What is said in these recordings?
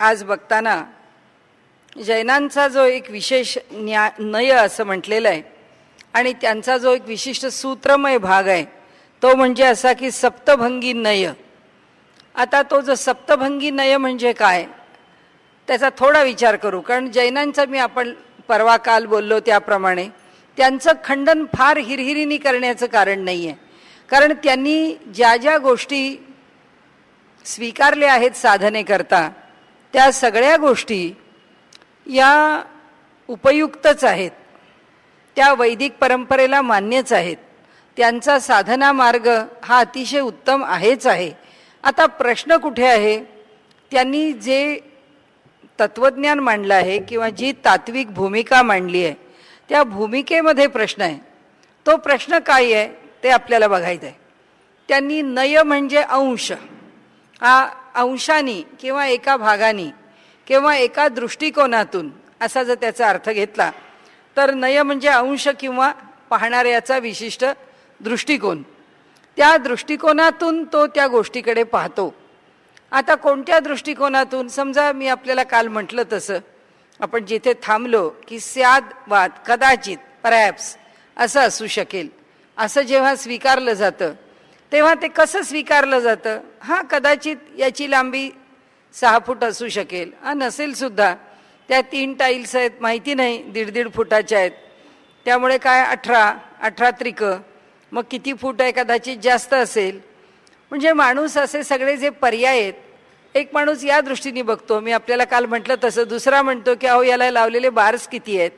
आज बघताना जैनांचा जो एक विशेष नय असं म्हटलेलं आहे आणि त्यांचा जो एक विशिष्ट सूत्रमय भाग आहे तो म्हणजे असा की सप्तभंगी नय. आता तो जो सप्तभंगी नय म्हणजे काय त्याचा थोडा विचार करू, कारण जैनांचा मी आपण परवा काल बोललो त्याप्रमाणे त्यांचं खंडन फार हिरहिरीने करण्याचं कारण नाही आहे, कारण त्यांनी ज्या ज्या गोष्टी स्वीकारल्या आहेत साधनेकरता त्या सगळ्या गोष्टी या उपयुक्तच आहेत, त्या वैदिक परंपरेला मान्यच आहेत, त्यांचा साधना मार्ग हा अतिशय उत्तम आहेच आहे. आता प्रश्न कुठे आहे, त्यांनी जे तत्वज्ञान मांडलं आहे किंवा जी तात्विक भूमिका मांडली आहे त्या भूमिकेमध्ये प्रश्न आहे. तो प्रश्न काय आहे ते आपल्याला बघायचं आहे. त्यांनी नय म्हणजे अंश, हा अंशानी किंवा एका भागानी किंवा एका दृष्टिकोनातून असा जर त्याचा अर्थ घेतला तर नय म्हणजे अंश किंवा पाहणाऱ्याचा विशिष्ट दृष्टिकोन. त्या दृष्टिकोनातून तो त्या गोष्टीकडे पाहतो. आता कोणत्या दृष्टिकोनातून, समजा मी आपल्याला काल म्हटलं तसं आपण जिथे थांबलो की स्याद वाद कदाचित परहॅप्स असं असू शकेल, असं जेव्हा स्वीकारलं जातं तेव्हा ते कसं स्वीकारलं जातं, हां कदाचित याची लांबी 6 फूट असू शकेल, नसेल सुद्धा, त्या 3 टाईल्स आहेत माहिती नाही 1.5 फुटाच्या आहेत, त्यामुळे काय 18 त्रिक, मग किती फूट आहे कदाचित जास्त असेल. म्हणजे माणूस असे सगळे जे पर्याय आहेत, एक माणूस या दृष्टीने बघतो, मी आपल्याला काल म्हटलं तसं, दुसरा म्हणतो की अहो याला लावलेले बार्स किती आहेत,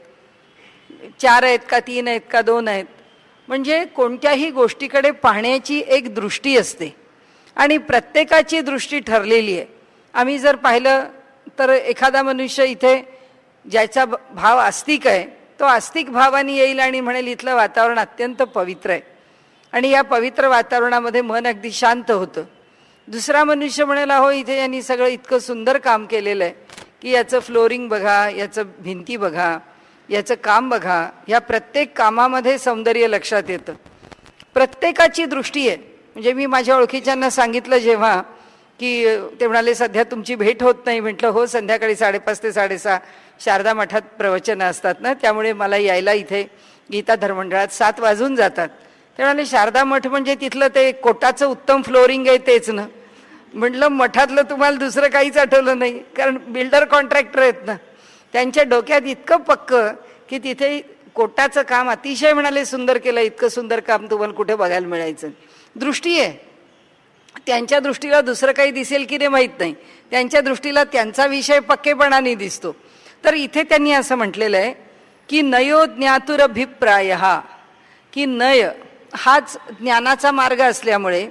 4 आहेत का 3 आहेत का 2 आहेत. म्हणजे कोणत्याही गोष्टीकडे पाहण्याची एक दृष्टी असते आणि प्रत्येकाची दृष्टी ठरलेली आहे. आम्ही जर पाहिलं तर एखादा मनुष्य इथे ज्याचा भाव आस्तिक आहे तो आस्तिक भावाने येईल आणि म्हणेल इथलं वातावरण अत्यंत पवित्र आहे आणि या पवित्र वातावरणामध्ये मन अगदी शांत होतं. दुसरा मनुष्य म्हणेल अहो इथे यांनी सगळं इतकं सुंदर काम केलेलं आहे की याचं फ्लोरिंग बघा, याचं भिंती बघा, याचं काम बघा, या प्रत्येक कामामध्ये सौंदर्य लक्षात येतं. प्रत्येकाची दृष्टी आहे. म्हणजे मी माझ्या ओळखीच्यांना सांगितलं जेव्हा की ते म्हणाले सध्या तुमची भेट होत नाही, म्हटलं हो संध्याकाळी 5:30 ते 6:30 शारदा मठात प्रवचनं असतात ना, त्यामुळे मला यायला इथे गीता धर्ममंडळात 7 वाजून जातात. ते म्हणाले शारदा मठ म्हणजे तिथलं ते कोटाचं उत्तम फ्लोरिंग आहे तेच ना. म्हटलं मठातलं तुम्हाला दुसरं काहीच आठवलं नाही, कारण बिल्डर कॉन्ट्रॅक्टर आहेत ना, त्यांच्या डोक्यात इतकं पक्कं की तिथे कोटाचं काम अतिशय म्हणाले सुंदर केलं, इतकं सुंदर काम तुम्हाला कुठे बघायला मिळायचं. दृष्टी आहे. त्यांच्या दृष्टीला दुसरं काही दिसेल की नाही माहीत नाही, त्यांच्या दृष्टीला त्यांचा विषय पक्केपणाने दिसतो. तर इथे त्यांनी असं म्हटलेलं आहे की नयो ज्ञातुरभिप्राय, की नय हाच ज्ञानाचा मार्ग असल्यामुळे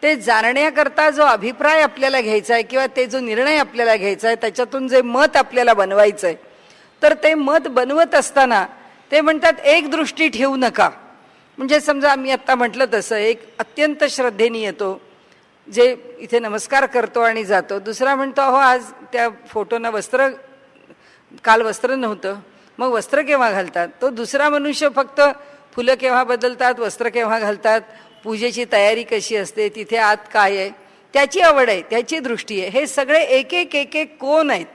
ते जाणण्याकरता जो अभिप्राय आपल्याला घ्यायचा आहे किंवा ते जो निर्णय आपल्याला घ्यायचा आहे त्याच्यातून जे मत आपल्याला बनवायचं आहे, तर ते मत बनवत असताना ते म्हणतात एक दृष्टी ठेवू नका. म्हणजे समजा आम्ही आत्ता म्हटलं तसं एक अत्यंत श्रद्धेने येतो, जे इथे नमस्कार करतो आणि जातो, दुसरा म्हणतो अहो आज त्या फोटोनं काल वस्त्र नव्हतं, मग वस्त्र केव्हा घालतात. तो दुसरा मनुष्य फक्त फुलं केव्हा बदलतात, वस्त्र केव्हा घालतात, पूजेची तयारी कशी असते, तिथे आत काय आहे, त्याची आवड आहे, त्याची दृष्टी आहे. हे सगळे एक एक कोण आहेत,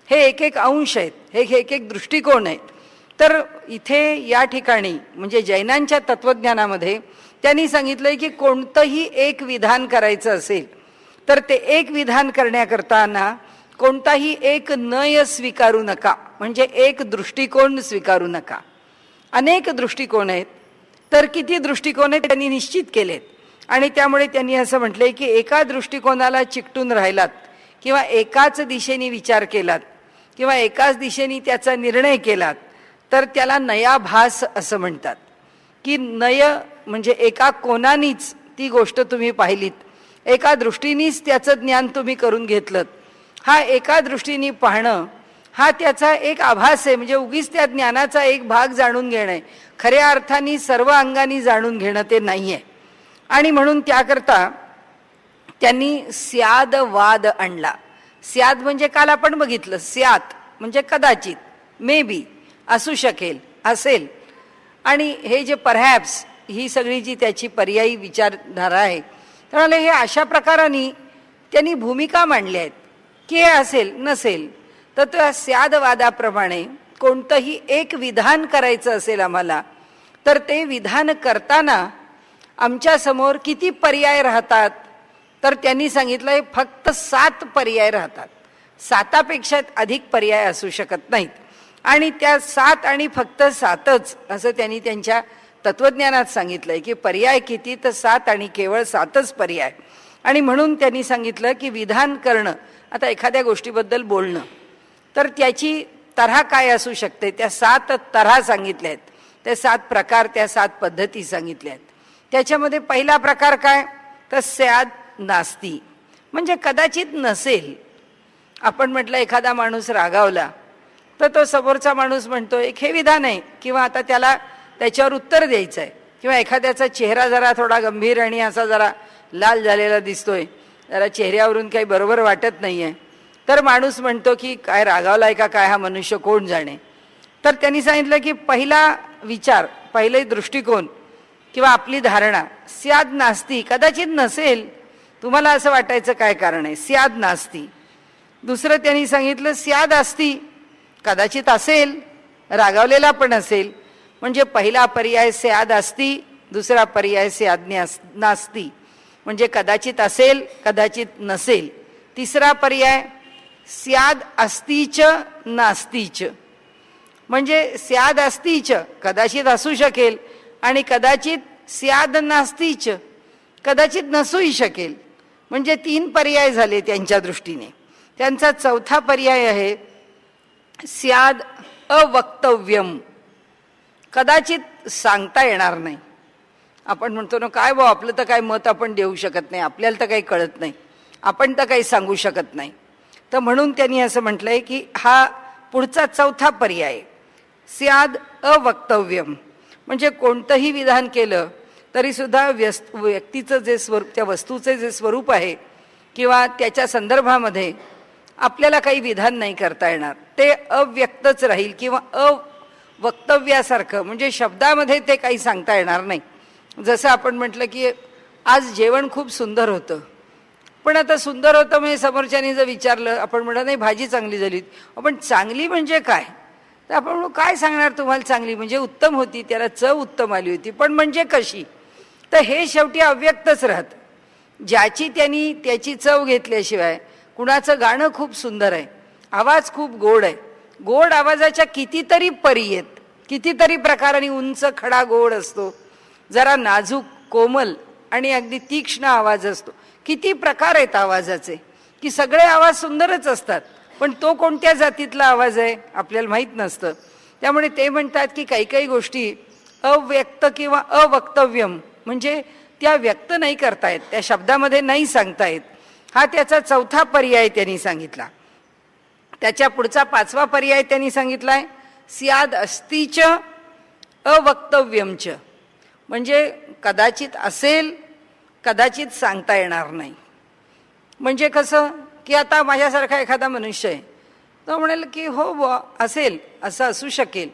हे एक एक अंश आहेत, हे एक एक दृष्टिकोन आहेत. तर इथे या ठिकाणी म्हणजे जैनांच्या तत्वज्ञानामध्ये त्यांनी सांगितलंय की कोणतंही एक विधान करायचं असेल तर ते एक विधान करण्याकरता कोणताही एक नय स्वीकारू नका, म्हणजे एक दृष्टिकोन स्वीकारू नका. अनेक दृष्टिकोन आहेत, तर किती दृष्टिकोन आहेत त्यांनी निश्चित केलेत आणि त्यामुळे त्यांनी असं म्हटलंय की एका दृष्टिकोनाला चिकटून राहिलात किंवा एकाच दिशेने विचार केलात किंवा एकाच दिशेने त्याचा निर्णय केलात तर त्याला नयाभास असं म्हणतात. की नय म्हणजे एका कोणानीच ती गोष्ट तुम्ही पाहिलीत, एका दृष्टीनेच त्याचं ज्ञान तुम्ही करून घेतलं. हा एका दृष्टीने पाहणं हा त्याचा एक आभास आहे, म्हणजे उगीच त्या ज्ञानाचा एक भाग जाणून घेणं आहे, खऱ्या अर्थाने सर्व अंगाने जाणून घेणं ते नाही आहे. आणि म्हणून त्याकरता त्यांनी स्याद वाद आणला. स्याद म्हणजे काल आपण बघितलं, स्यात म्हणजे कदाचित, मे बी, असू शकेल, असेल, आणि हे जे परहॅप्स ही सगळी जी त्याची पर्यायी विचारधारा आहे, त्यामुळे हे अशा प्रकाराने त्यांनी भूमिका मांडल्या आहेत. की हे असेल नसेल, तर त्या स्यादवादाप्रमाणे कोणतंही एक विधान करायचं असेल आम्हाला, तर ते विधान करताना आमच्या समोर किती पर्याय राहतात, तर त्यांनी सांगितलंय फक्त 7 पर्याय राहतात. 7पेक्षा अधिक पर्याय असू शकत नाहीत. आणि त्या 7 आणि फक्त 7च असं त्यांनी त्यांच्या तत्वज्ञानात सांगितलंय की पर्याय किती, तर 7 आणि केवळ 7च पर्याय. आणि म्हणून त्यांनी सांगितलं की विधान करणं, आता एखाद्या गोष्टीबद्दल बोलणं, तर त्याची तऱ्हा काय असू शकते, त्या 7 तऱ्हा सांगितल्या आहेत, त्या 7 प्रकार, त्या 7 पद्धती सांगितल्या आहेत. त्याच्यामध्ये पहिला प्रकार काय, तर स्याद नास्ती, म्हणजे कदाचित नसेल. आपण म्हटलं एखादा माणूस रागावला, तर तो समोरचा माणूस म्हणतो एक हे विधान आहे, किंवा आता त्याला त्याच्यावर उत्तर द्यायचं आहे, किंवा एखाद्याचा चेहरा जरा थोडा गंभीर आणि असा जरा लाल झालेला दिसतोय, जरा चेहऱ्यावरून काही बरोबर वाटत नाहीये, तर माणूस म्हणतो की काय रागावलाय का काय हा मनुष्य, कोण जाणे. तर त्यांनी सांगितलं की पहिला विचार, पहिले दृष्टिकोन किंवा आपली धारणा स्याद नास्ती, कदाचित नसेल, तुम्हाला असं वाटायचं काय कारण आहे, स्याद नास्ती. दुसरं त्यांनी सांगितलं स्याद अस्ती, कदाचित असेल, रागावलेला पण असेल. म्हणजे पहिला पर्याय स्याद अस्ती, दुसरा पर्याय स्याद नास्ती, म्हणजे कदाचित असेल, कदाचित नसेल. तिसरा पर्याय स्याद अस्तीच नास्तीच, म्हणजे स्याद अस्तीच कदाचित असू शकेल, आणि कदाचित स्याद नास्तीच कदाचित नसूही शकेल. म्हणजे 3 पर्याय झाले त्यांच्या दृष्टीने. त्यांचा चौथा पर्याय आहे स्याद अवक्तव्यम, कदाचित सांगता येणार नाही. आपण म्हणतो ना काय भाऊ, आपलं तर काय मत आपण देऊ शकत नाही, आपल्याला तर काही कळत नाही, आपण तर काही सांगू शकत नाही. तर म्हणून त्यांनी असं म्हटलंय की हा पुढचा चौथा पर्याय स्याद अवक्तव्यम, म्हणजे कोणतंही विधान केलं तरी सुद्धा व्यक्तीचं जे स्वरूप, त्या वस्तूचे जे स्वरूप आहे किंवा त्याच्या संदर्भामध्ये आपल्याला काही विधान नाही करता येणार, ते अव्यक्तच राहील किंवा अवक्तव्यासारखं, म्हणजे शब्दामध्ये ते काही सांगता येणार नाही. जसं आपण म्हटलं की आज जेवण खूप सुंदर होतं, पण आता सुंदर होतं म्हणजे समोरच्याने जर विचारलं, आपण म्हणत नाही भाजी चांगली झाली, आपण चांगली म्हणजे काय, तर आपण म्हणू काय सांगणार तुम्हाला, चांगली म्हणजे उत्तम होती, त्याला चव उत्तम आली होती, पण म्हणजे कशी, तर हे शेवटी अव्यक्तच राहतं. ज्याची त्यांनी त्याची चव घेतल्याशिवाय, कुणाचं गाणं खूप सुंदर आहे, आवाज खूप गोड आहे, गोड आवाजाच्या कितीतरी परी आहेत, कितीतरी प्रकाराने, उंच खडा गोड असतो, जरा नाजूक कोमल आणि अगदी तीक्ष्ण आवाज असतो, किती प्रकार आहेत आवाजाचे, की सगळे आवाज सुंदरच असतात, पण तो कोणत्या जातीतला आवाज आहे आपल्याला माहीत नसतं. त्यामुळे ते म्हणतात की काही काही गोष्टी अव्यक्त किंवा अवक्तव्यम, म्हणजे त्या व्यक्त नाही करतायत, त्या शब्दामध्ये नाही सांगतायत. हा त्याचा चौथा पर्याय त्यांनी सांगितला. त्याच्या पुढचा 5वा पर्याय त्यांनी सांगितलाय स्याद अस्तीच अवक्तव्यमच, म्हणजे कदाचित असेल, कदाचित सांगता येणार नाही. म्हणजे कसं की आता माझ्यासारखा एखादा मनुष्य आहे, तो म्हणेल की हो बुवा असेल, असं असू शकेल.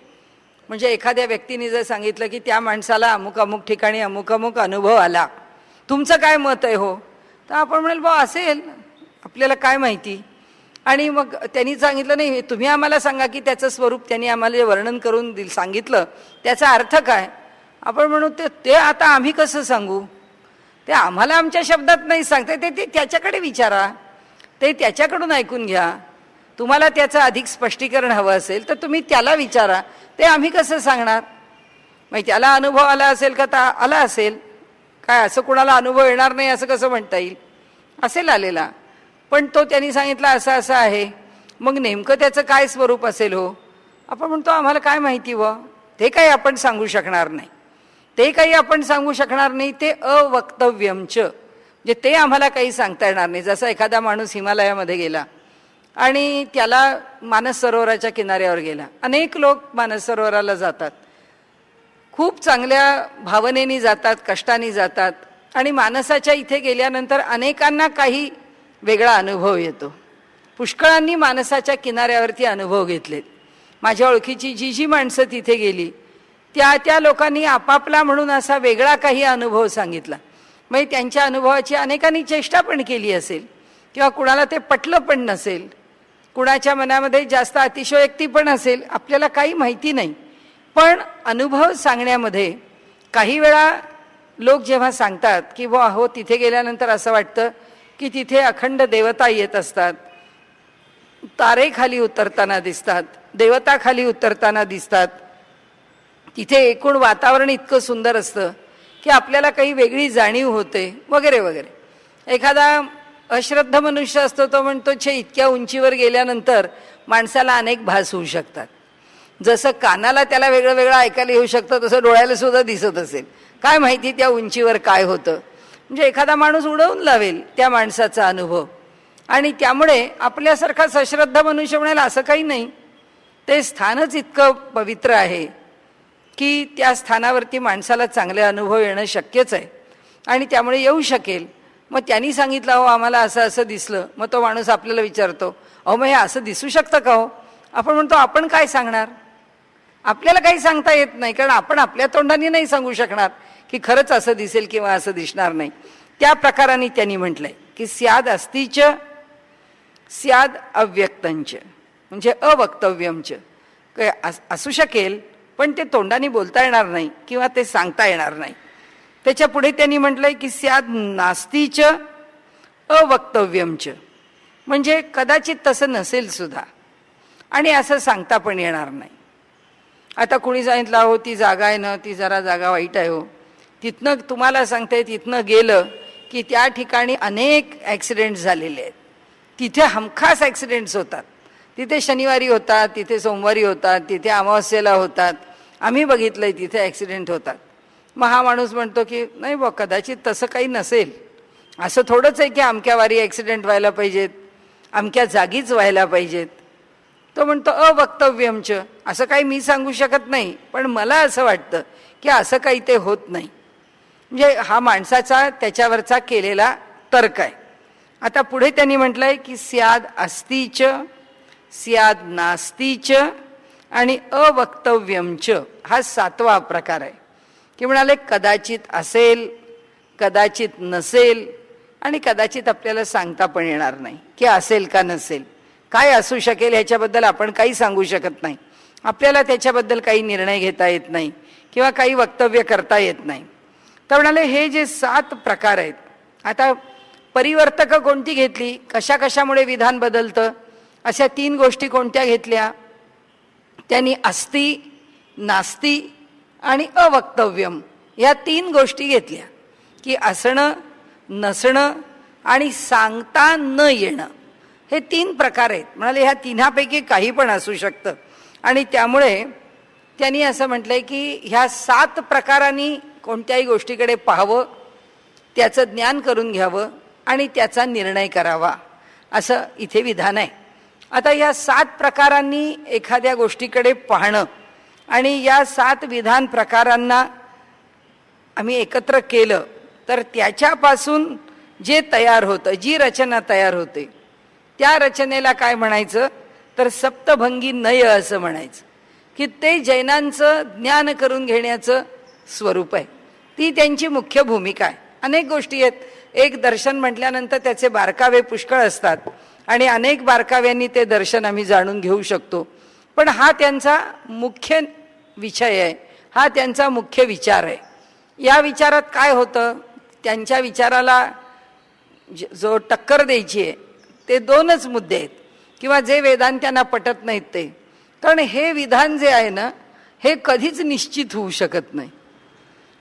म्हणजे एखाद्या व्यक्तीने जर सांगितलं की त्या माणसाला अमुक अमुक ठिकाणी अमुक अमुक अनुभव आला, तुमचं काय मत आहे हो, तर आपण म्हणेल बुवा असेल, आपल्याला काय माहिती. आणि मग त्यांनी सांगितलं नाही, तुम्ही आम्हाला सांगा की त्याचं स्वरूप, त्यांनी आम्हाला जे वर्णन करून सांगितलं त्याचा अर्थ काय. आपण म्हणू ते आता आम्ही कसं सांगू, ते आम्हाला आमच्या शब्दात नाही सांगता, ते त्याच्याकडे विचारा, ते त्याच्याकडून ऐकून घ्या. तुम्हाला त्याचं अधिक स्पष्टीकरण हवं असेल तर तुम्ही त्याला विचारा, ते आम्ही कसं सांगणार. मग त्याला अनुभव आला असेल का, आला असेल काय, असं कुणाला अनुभव येणार नाही असं कसं म्हणता येईल, असेल आलेला, पण तो त्यांनी सांगितलं असं असं आहे, मग नेमकं त्याचं काय स्वरूप असेल हो. आपण म्हणतो आम्हाला काय माहिती व, ते काही आपण सांगू शकणार नाही, ते काही आपण सांगू शकणार नाही, ते अवक्तव्यमच, म्हणजे ते आम्हाला काही सांगता येणार नाही. जसा एखादा माणूस हिमालयामध्ये गेला आणि त्याला मानस सरोवराच्या किनाऱ्यावर गेला, अनेक लोक मानस सरोवराला जातात, खूप चांगल्या भावनेने जातात, कष्टाने जातात, आणि मानसाच्या इथे गेल्यानंतर अनेकांना काही वेगळा अनुभव येतो. पुष्कळांनी मानसाच्या किनाऱ्यावरती अनुभव घेतलेत. माझ्या ओळखीची जी माणसं तिथे गेली त्या लोकांनी आपापला म्हणून असा वेगळा काही अनुभव सांगितला. मग त्यांच्या अनुभवाची अनेकांनी चेष्टा पण केली असेल, किंवा कुणाला ते पटलं पण नसेल, कुणाच्या मनामध्ये जास्त अतिशयोक्ती पण असेल, आपल्याला काही माहिती नाही. पण अनुभव सांगण्यामध्ये काही वेळा लोक जेव्हा सांगतात की वा हो तिथे गेल्यानंतर असं वाटतं की तिथे अखंड देवता येत असतात, तारे खाली उतरताना दिसतात, देवता खाली उतरताना दिसतात, तिथे एकूण वातावरण इतकं सुंदर असतं की आपल्याला काही वेगळी जाणीव होते वगैरे वगैरे. एखादा अश्रद्ध मनुष्य असतो, तो म्हणतो छे इतक्या उंचीवर गेल्यानंतर माणसाला अनेक भास होऊ शकतात. जसं कानाला त्याला वेगळं वेगळं ऐकायला येऊ शकतं, तसं डोळ्याला सुद्धा दिसत असेल. काय माहिती त्या उंचीवर काय होतं. म्हणजे एखादा माणूस उडवून लावेल त्या माणसाचा अनुभव. आणि त्यामुळे आपल्यासारखा सश्रद्ध मनुष्य म्हणाल असं काही नाही, ते स्थानच इतकं पवित्र आहे की त्या स्थानावरती माणसाला चांगले अनुभव येणं शक्यच आहे आणि त्यामुळे येऊ शकेल. मग त्यांनी सांगितलं हो आम्हाला असं असं दिसलं, मग तो माणूस आपल्याला विचारतो अहो मग हे असं दिसू शकतं का हो. आपण म्हणतो आपण काय सांगणार, आपल्याला काही सांगता येत नाही, कारण आपण आपल्या तोंडाने नाही सांगू शकणार की खरंच असं दिसेल किंवा असं दिसणार नाही. त्या प्रकाराने त्यांनी म्हटलंय की स्याद अस्तिच स्याद अव्यक्तंच, म्हणजे अवक्तव्यमच. असू शकेल पण ते तोंडाने बोलता येणार नाही किंवा ते सांगता येणार नाही. त्याच्या पुढे त्यांनी म्हटलंय की स्याद नास्तीच अवक्तव्यमच, म्हणजे कदाचित तसं नसेल सुद्धा आणि असं सांगता पण येणार नाही. आता कुणी सांगितलं हो ती जागा आहे ना, ती जरा जागा वाईट आहे हो, तिथनं तुम्हाला सांगते तिथनं गेलं की त्या ठिकाणी अनेक ॲक्सिडेंट्स झालेले आहेत, तिथे हमखास ॲक्सिडेंट्स होतात, तिथे शनिवारी होतात, तिथे सोमवारी होतात, तिथे अमावस्येला होतात, आम्ही बघितलंय तिथे ॲक्सिडेंट होतात. मग हा माणूस म्हणतो की नाही बा कदाचित तसं काही नसेल, असं थोडंच आहे की अमक्या वारी ॲक्सिडेंट व्हायला पाहिजेत, अमक्या जागीच व्हायला पाहिजेत. तो म्हणतो अवक्तव्यमच, असं काही मी सांगू शकत नाही, पण मला असं वाटतं की असं काही ते होत नाही. म्हणजे हा माणसाचा त्याच्यावरचा केलेला तर्क आहे. आता पुढे त्यांनी म्हटलंय की स्याद अस्तीच स्याद नास्तीच आणि अवक्तव्यमच, हा 7वा प्रकार आहे की म्हणाले कदाचित असेल, कदाचित नसेल आणि कदाचित आपल्याला सांगता पण येणार नाही की असेल का नसेल. काय असू शकेल ह्याच्याबद्दल आपण काही सांगू शकत नाही, आपल्याला त्याच्याबद्दल काही निर्णय घेता येत नाही किंवा काही वक्तव्य करता येत नाही. तर म्हणाले हे जे 7 प्रकार आहेत, आता परिवर्तक कोणती घेतली, कशा कशामुळे विधान बदलतं, अशा 3 गोष्टी कोणत्या घेतल्या त्यांनी, अस्ति, नास्ती आणि अवक्तव्यम, या 3 गोष्टी घेतल्या की असणं, नसणं आणि सांगता न येणं, हे 3 प्रकार आहेत. म्हणाले ह्या 3पैकी काही पण असू शकतं. आणि त्यामुळे त्यांनी असं म्हटलंय की ह्या 7 प्रकारांनी कोणत्याही गोष्टीकडे पाहावं, त्याचं ज्ञान करून घ्यावं आणि त्याचा निर्णय करावा, असं इथे विधान आहे. आता या 7 प्रकारांनी एखाद्या गोष्टीकडे पाहणं आणि या 7 विधान प्रकारांना आम्ही एकत्र केलं तर त्याच्यापासून जे तयार होतं, जी रचना तयार होते, त्या रचनेला काय म्हणायचं तर सप्तभंगी नय असं म्हणायचं. की ते जैनांचं ज्ञान करून घेण्याचं स्वरूप आहे, ती त्यांची मुख्य भूमिका आहे. अनेक गोष्टी आहेत, एक दर्शन म्हटल्यानंतर त्याचे बारकावे पुष्कळ असतात आणि अनेक बारकाव्यांनी ते दर्शन आम्ही जाणून घेऊ शकतो, पण हा त्यांचा मुख्य विषय आहे, हा त्यांचा मुख्य विचार आहे. या विचारात काय होतं, त्यांच्या विचाराला जो टक्कर द्यायची आहे ते 2च मुद्दे आहेत किंवा जे वेदांत्यांना पटत नाहीत ते. कारण हे विधान जे आहे ना हे कधीच निश्चित होऊ शकत नाही,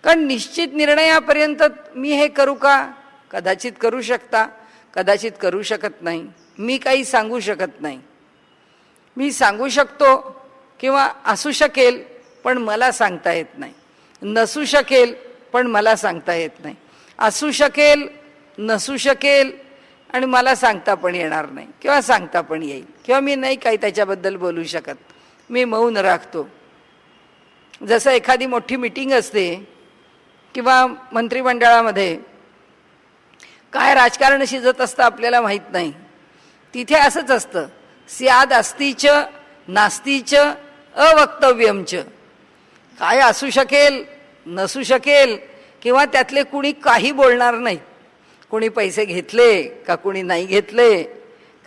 कारण निश्चित निर्णयापर्यंत मी हे करू का, कदाचित करू शकता, कदाचित करू शकत नाही, मी काही सांगू शकत नाही. मी सांगू शकतो किंवा असू शकेल पण मला सांगता येत नाही, नसू शकेल पण मला सांगता येत नाही, असू शकेल नसू शकेल आणि मला सांगता पण येणार नाही किंवा सांगता पण येईल किंवा मी नाही काही त्याच्याबद्दल बोलू शकत, मी मौन राखतो. जसं एखादी मोठी मीटिंग असते किंवा मंत्रिमंडळामध्ये काय राजकारण शिजत असतं आपल्याला माहीत नाही, तिथे असंच असतं, स्याद अस्तिच नास्तीच अवक्तव्यमच, काय असू शकेल नसू शकेल किंवा त्यातले कुणी काही बोलणार नाहीत, कोणी पैसे घेतले का कोणी नाही घेतले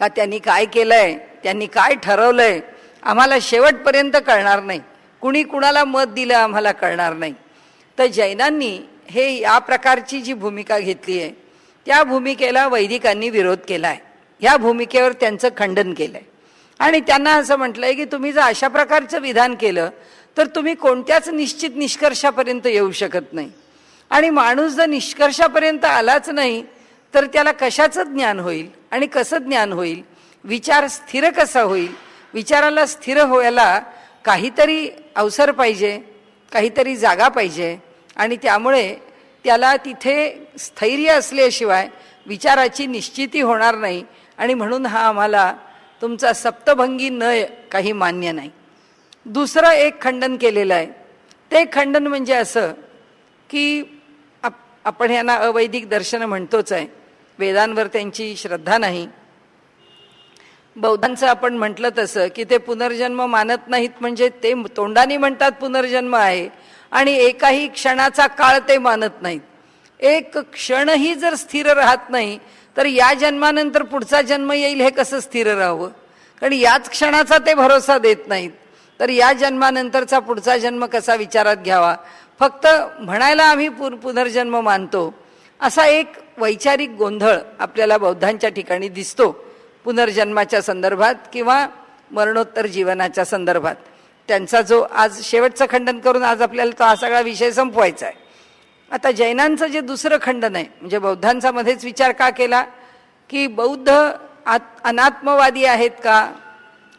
का त्यांनी काय केलंय त्यांनी काय ठरवलंय आम्हाला शेवटपर्यंत कळणार नाही. कुणी कुणाला मत दिलं आम्हाला कळणार नाही. तर जैनांनी हे या प्रकारची जी भूमिका घेतली आहे त्या भूमिकेला वैदिकांनी विरोध केला आहे. ह्या भूमिकेवर त्यांचं खंडन केलं आहे आणि त्यांना असं म्हटलं आहे की तुम्ही जर अशा प्रकारचं विधान केलं तर तुम्ही कोणत्याच निश्चित निष्कर्षापर्यंत येऊ शकत नाही. आणि माणूस जर निष्कर्षापर्यंत आलाच नाही तर त्याला कशाचं ज्ञान होईल आणि कसं ज्ञान होईल, विचार स्थिर कसा होईल. विचाराला स्थिर व्हायला काहीतरी अवसर पाहिजे, काहीतरी जागा पाहिजे आणि त्यामुळे त्याला तिथे स्थैर्य असल्याशिवाय विचाराची निश्चिती होणार नाही. आणि म्हणून हा आम्हाला तुमचा सप्तभंगी नय काही मान्य नाही. दुसरं एक खंडन केलेलं आहे. ते खंडन म्हणजे असं की आपण यांना अवैदिक दर्शन म्हणतोच आहे. वेदांवर त्यांची श्रद्धा नाही. बौद्धांचं आपण म्हटलं तसं की ते पुनर्जन्म मानत नाहीत. म्हणजे ते तोंडाने म्हणतात पुनर्जन्म आहे आणि एकाही क्षणाचा काळ ते मानत नाहीत. एक क्षणही जर स्थिर राहत नाही तर या जन्मानंतर पुढचा जन्म येईल हे कसं स्थिर राहावं. कारण याच क्षणाचा ते भरोसा देत नाहीत. तर या जन्मानंतरचा पुढचा जन्म कसा विचारात घ्यावा. फक्त म्हणायला आम्ही पुनर्जन्म मानतो असा एक वैचारिक गोंधळ आपल्याला बौद्धांच्या ठिकाणी दिसतो पुनर्जन्माच्या संदर्भात किंवा मरणोत्तर जीवनाच्या संदर्भात. त्यांचा जो आज शेवटचं खंडन करून आज आपल्याला तो हा सगळा विषय संपवायचा आहे. आता जैनांचं जे दुसरं खंडन आहे म्हणजे बौद्धांचा मध्येच विचार का केला की बौद्ध अनात्मवादी आहेत का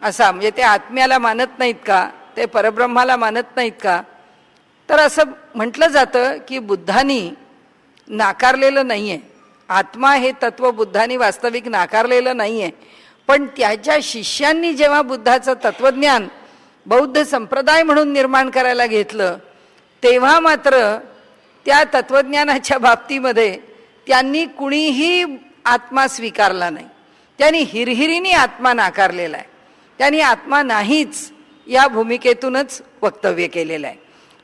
असा, म्हणजे ते आत्म्याला मानत नाहीत का, ते परब्रह्माला मानत नाहीत का. तर असं म्हटलं जातं की बुद्धांनी नाकारलेलं नाही आहे. आत्मा हे तत्व बुद्धांनी वास्तविक नाकारलेलं नाही आहे. पण त्याच्या शिष्यांनी जेव्हा बुद्धाचं तत्वज्ञान बौद्ध संप्रदाय म्हणून निर्माण करायला घेतलं तेव्हा मात्र त्या तत्वज्ञानाच्या बाबतीमध्ये त्यांनी कुणीही आत्मा स्वीकारला नाही. त्यांनी हिरहिरीने आत्मा नाकारलेला आहे. त्यांनी आत्मा नाहीच या भूमिकेतूनच वक्तव्य केलेलं आहे.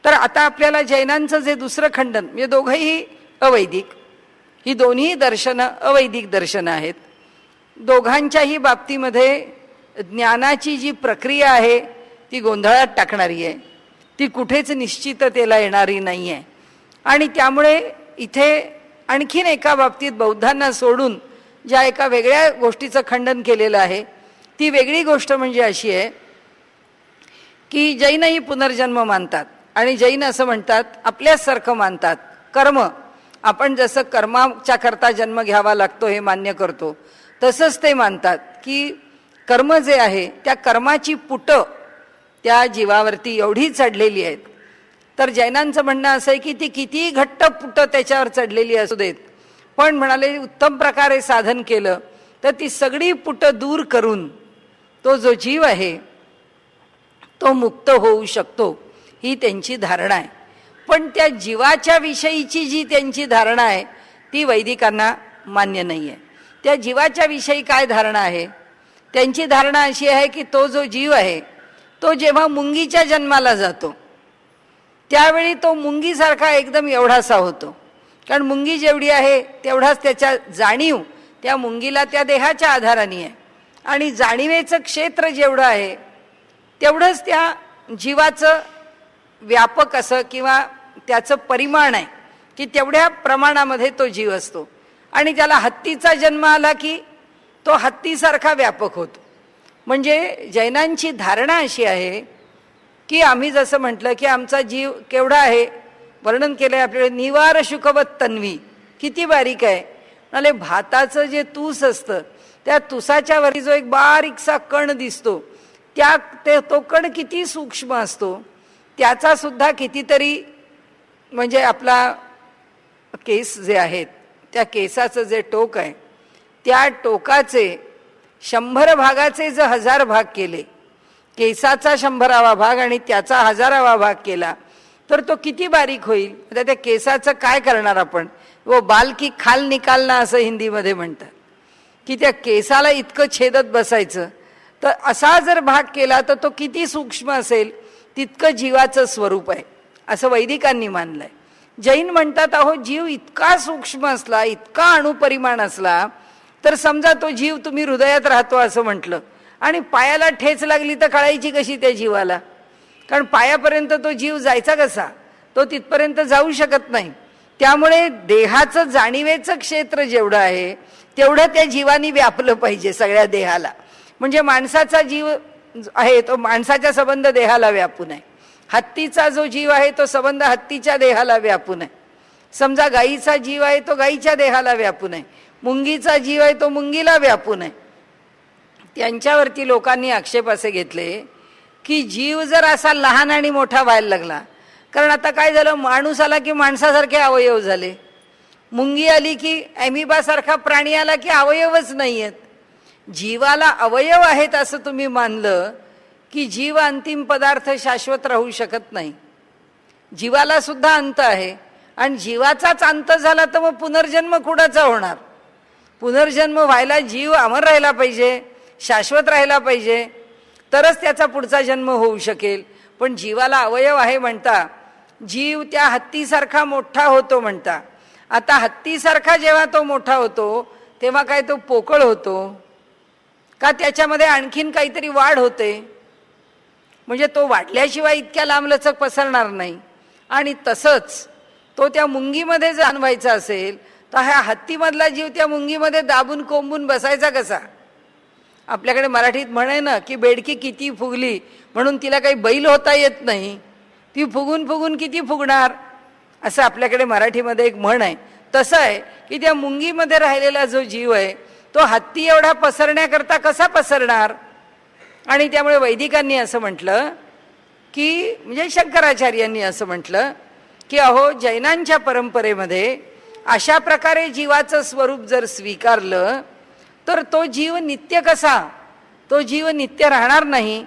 तर आता आपल्याला जैनांचं जे दुसरं खंडन म्हणजे दोघंही अवैदिक, ही दोन्ही दर्शनं अवैदिक दर्शनं आहेत. दोघांच्याही बाबतीमध्ये ज्ञानाची जी प्रक्रिया आहे ती गोंधळात टाकणारी आहे. ती कुठेच निश्चिततेला येणारी नाही आहे. आणि त्यामुळे इथे आणखीन एका बाबतीत बौद्धांना सोडून ज्या एका वेगळ्या गोष्टीचं खंडन केलेलं आहे ती वेगळी गोष्ट म्हणजे अशी आहे की जैनही पुनर्जन्म मानतात आणि जैन असं म्हणतात आपल्यासारखं मानतात. कर्म आपण जसं कर्माच्या करता जन्म घ्यावा लागतो हे मान्य करतो तसंच ते मानतात की कर्म जे आहे त्या कर्माची पुटं त्या जीवावरती एवढी चढलेली आहेत. तर जैनांचं म्हणणं असं आहे की ती किती घट्ट पुटं त्याच्यावर चढलेली असू देत पण म्हणाले उत्तम प्रकारे साधन केलं तर ती सगळी पुटं दूर करून तो जो जीव आहे तो मुक्त होऊ शकतो ही त्यांची धारणा आहे. पण त्या जीवाच्या विषयीची जी त्यांची धारणा आहे ती वैदिकांना मान्य नाही आहे. त्या जीवाच्या विषयी काय धारणा आहे, त्यांची धारणा अशी आहे की तो जो जीव आहे तो जेव्हा मुंगीच्या जन्माला जातो त्यावेळी तो मुंगीसारखा एकदम एवढासा होतो. कारण मुंगी जेवढी आहे तेवढाच त्याच्या जाणीव त्या मुंगीला त्या देहाच्या आधाराने आहे आणि जाणीवेचं क्षेत्र जेवढं आहे तेवढंच त्या जीवाचं व्यापक असं किंवा त्याचं परिमाण आहे की तेवढ्या प्रमाणामध्ये तो जीव असतो. आणि त्याला हत्तीचा जन्म आला की तो हत्तीसारखा व्यापक होतो. म्हणजे जैनांची धारणा अशी आहे की आम्ही जसं म्हटलं की आमचा जीव केवढा आहे वर्णन केलं आहे आपल्याकडे निवार शुकवत तन्वी किती बारीक आहे. म्हणाले भाताचं जे तूस असतं त्या तुसाच्या वरती जो एक बारीकसा कण दिसतो तो कण किती सूक्ष्म असतो त्याचा सुद्धा कितीतरी म्हणजे आपला केस जे आहेत त्या केसाचं जे टोक आहे त्या टोकाचे 100 भागाचे जर 1000 भाग केले केसाचा 100वा भाग आणि त्याचा 1000वा भाग केला तर तो किती बारीक होईल. आता त्या केसाचं काय करणार आपण, वो बाल की खाल निकालना असं हिंदीमध्ये म्हणतात की त्या केसाला इतकं छेदत बसायचं. तर असा जर भाग केला तर तो किती सूक्ष्म असेल तितकं जीवाचं स्वरूप आहे असं वैदिकांनी मानलंय. जैन म्हणतात अहो जीव इतका सूक्ष्म असला, इतका अणुपरिमाण असला, तर समजा तो जीव तुम्ही हृदयात राहतो असं म्हटलं आणि पायाला ठेच लागली तर कळायची कशी त्या जीवाला? कारण पायापर्यंत तो जीव जायचा कसा? तो तिथपर्यंत जाऊ शकत नाही. त्यामुळे देहाचं जाणीवेचं क्षेत्र जेवढं आहे तेवढं त्या जीवानी व्यापलं पाहिजे सगळ्या देहाला. म्हणजे माणसाचा जीव आहे तो माणसाच्या संबंध देहाला व्यापून आहे. हत्तीचा जो जीव आहे तो संबंध हत्तीच्या देहाला व्यापून आहे. समजा गाईचा जीव आहे तो गाईच्या देहाला व्यापून आहे. मुंगीचा जीव आहे तो मुंगीला व्यापून आहे. त्यांच्यावरती लोकांनी आक्षेप असे घेतले की जीव जर असा लहान आणि मोठा व्हायला लागला, कारण आता काय झालं, माणूस आला की माणसासारखे अवयव झाले, मुंगी आली की ॲमिबासारखा प्राणी आला की अवयवच नाही आहेत. जीवाला अवयव आहेत असं तुम्ही मानलं की जीव अंतिम पदार्थ शाश्वत राहू शकत नाही. जीवाला सुद्धा अंत आहे आणि जीवाचाच अंत झाला तर मग पुनर्जन्म कुणाचा होणार? पुनर्जन्म व्हायला जीव अमर राहिला पाहिजे, शाश्वत राहिला पाहिजे, तरच त्याचा पुढचा जन्म होऊ शकेल. पण जीवाला अवयव आहे म्हणता, जीव त्या हत्तीसारखा मोठा होतो म्हणता. आता हत्तीसारखा जेव्हा तो मोठा होतो तेव्हा काय तो पोकळ होतो का? त्याच्यामध्ये आणखीन काहीतरी वाढ होते. म्हणजे तो वाढल्याशिवाय इतक्या लांबलचक पसरणार नाही. आणि तसंच तो त्या मुंगीमध्ये जर आणवायचा असेल तर ह्या हत्तीमधला जीव त्या मुंगीमध्ये दाबून कोंबून बसायचा कसा? आपल्याकडे मराठीत म्हणे ना की बेडकी किती फुगली म्हणून तिला काही बैल होता येत नाही, ती फुगून फुगून किती फुगणार, असं आपल्याकडे मराठीमध्ये एक म्हण आहे. तसं आहे की त्या मुंगीमध्ये राहिलेला जो जीव आहे तो हत्ती एवढा पसरण्याकरता कसा पसरणार? आणि त्यामुळे वैदिकांनी असं म्हटलं की, म्हणजे शंकराचार्यांनी असं म्हटलं की अहो जैनांच्या परंपरेमध्ये अशा प्रकारे जीवाचं स्वरूप जर स्वीकारलं तर तो जीव नित्य कसा? तो जीव नित्य राहणार नाही.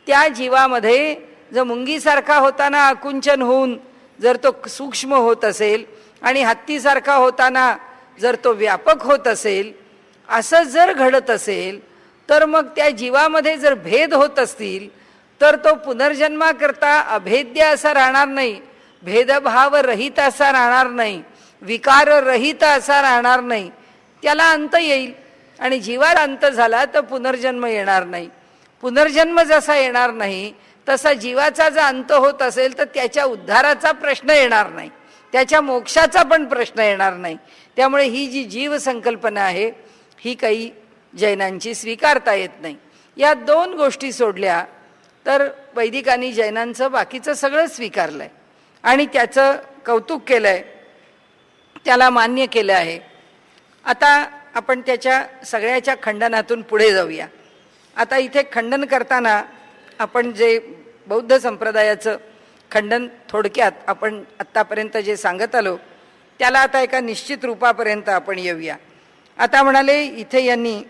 त्या जीवामध्ये जर मुंगीसारखा होताना आकुंचन होऊन जर तो सूक्ष्म होत असेल आणि हत्तीसारखा होताना जर तो व्यापक होत असेल, असं जर घडत असेल तर मग त्या जीवामध्ये जर भेद होत असतील तर तो पुनर्जन्माकरता अभेद्य असा राहणार नाही, भेदभाव रहित असा राहणार नाही, विकार रहित असा राहणार नाही. त्याला अंत येईल आणि जीवाला अंत झाला तर पुनर्जन्म येणार नाही. पुनर्जन्म जसा येणार नाही तसा जीवाचा जर अंत होत असेल तर त्याच्या उद्धाराचा प्रश्न येणार नाही, त्याच्या मोक्षाचा पण प्रश्न येणार नाही. त्यामुळे ही जी जीव संकल्पना आहे ही काही जैनांची स्वीकारता येत नाही. या दोन गोष्टी सोडल्या तर वैदिकांनी जैनांचं बाकीचं सगळं स्वीकारलंय आणि त्याचं कौतुक केलंय, त्याला मान्य केलं आहे. आता आपण त्याच्या सगळ्याच्या खंडनातून पुढे जाऊया. आता इथे खंडन करताना आपण जे बौद्ध संप्रदायाचं खंडन थोडक्यात आपण आत्तापर्यंत जे सांगत आलो त्याला आता एका निश्चित रूपापर्यंत आपण येऊया. आता म्हणाले इथे यांनी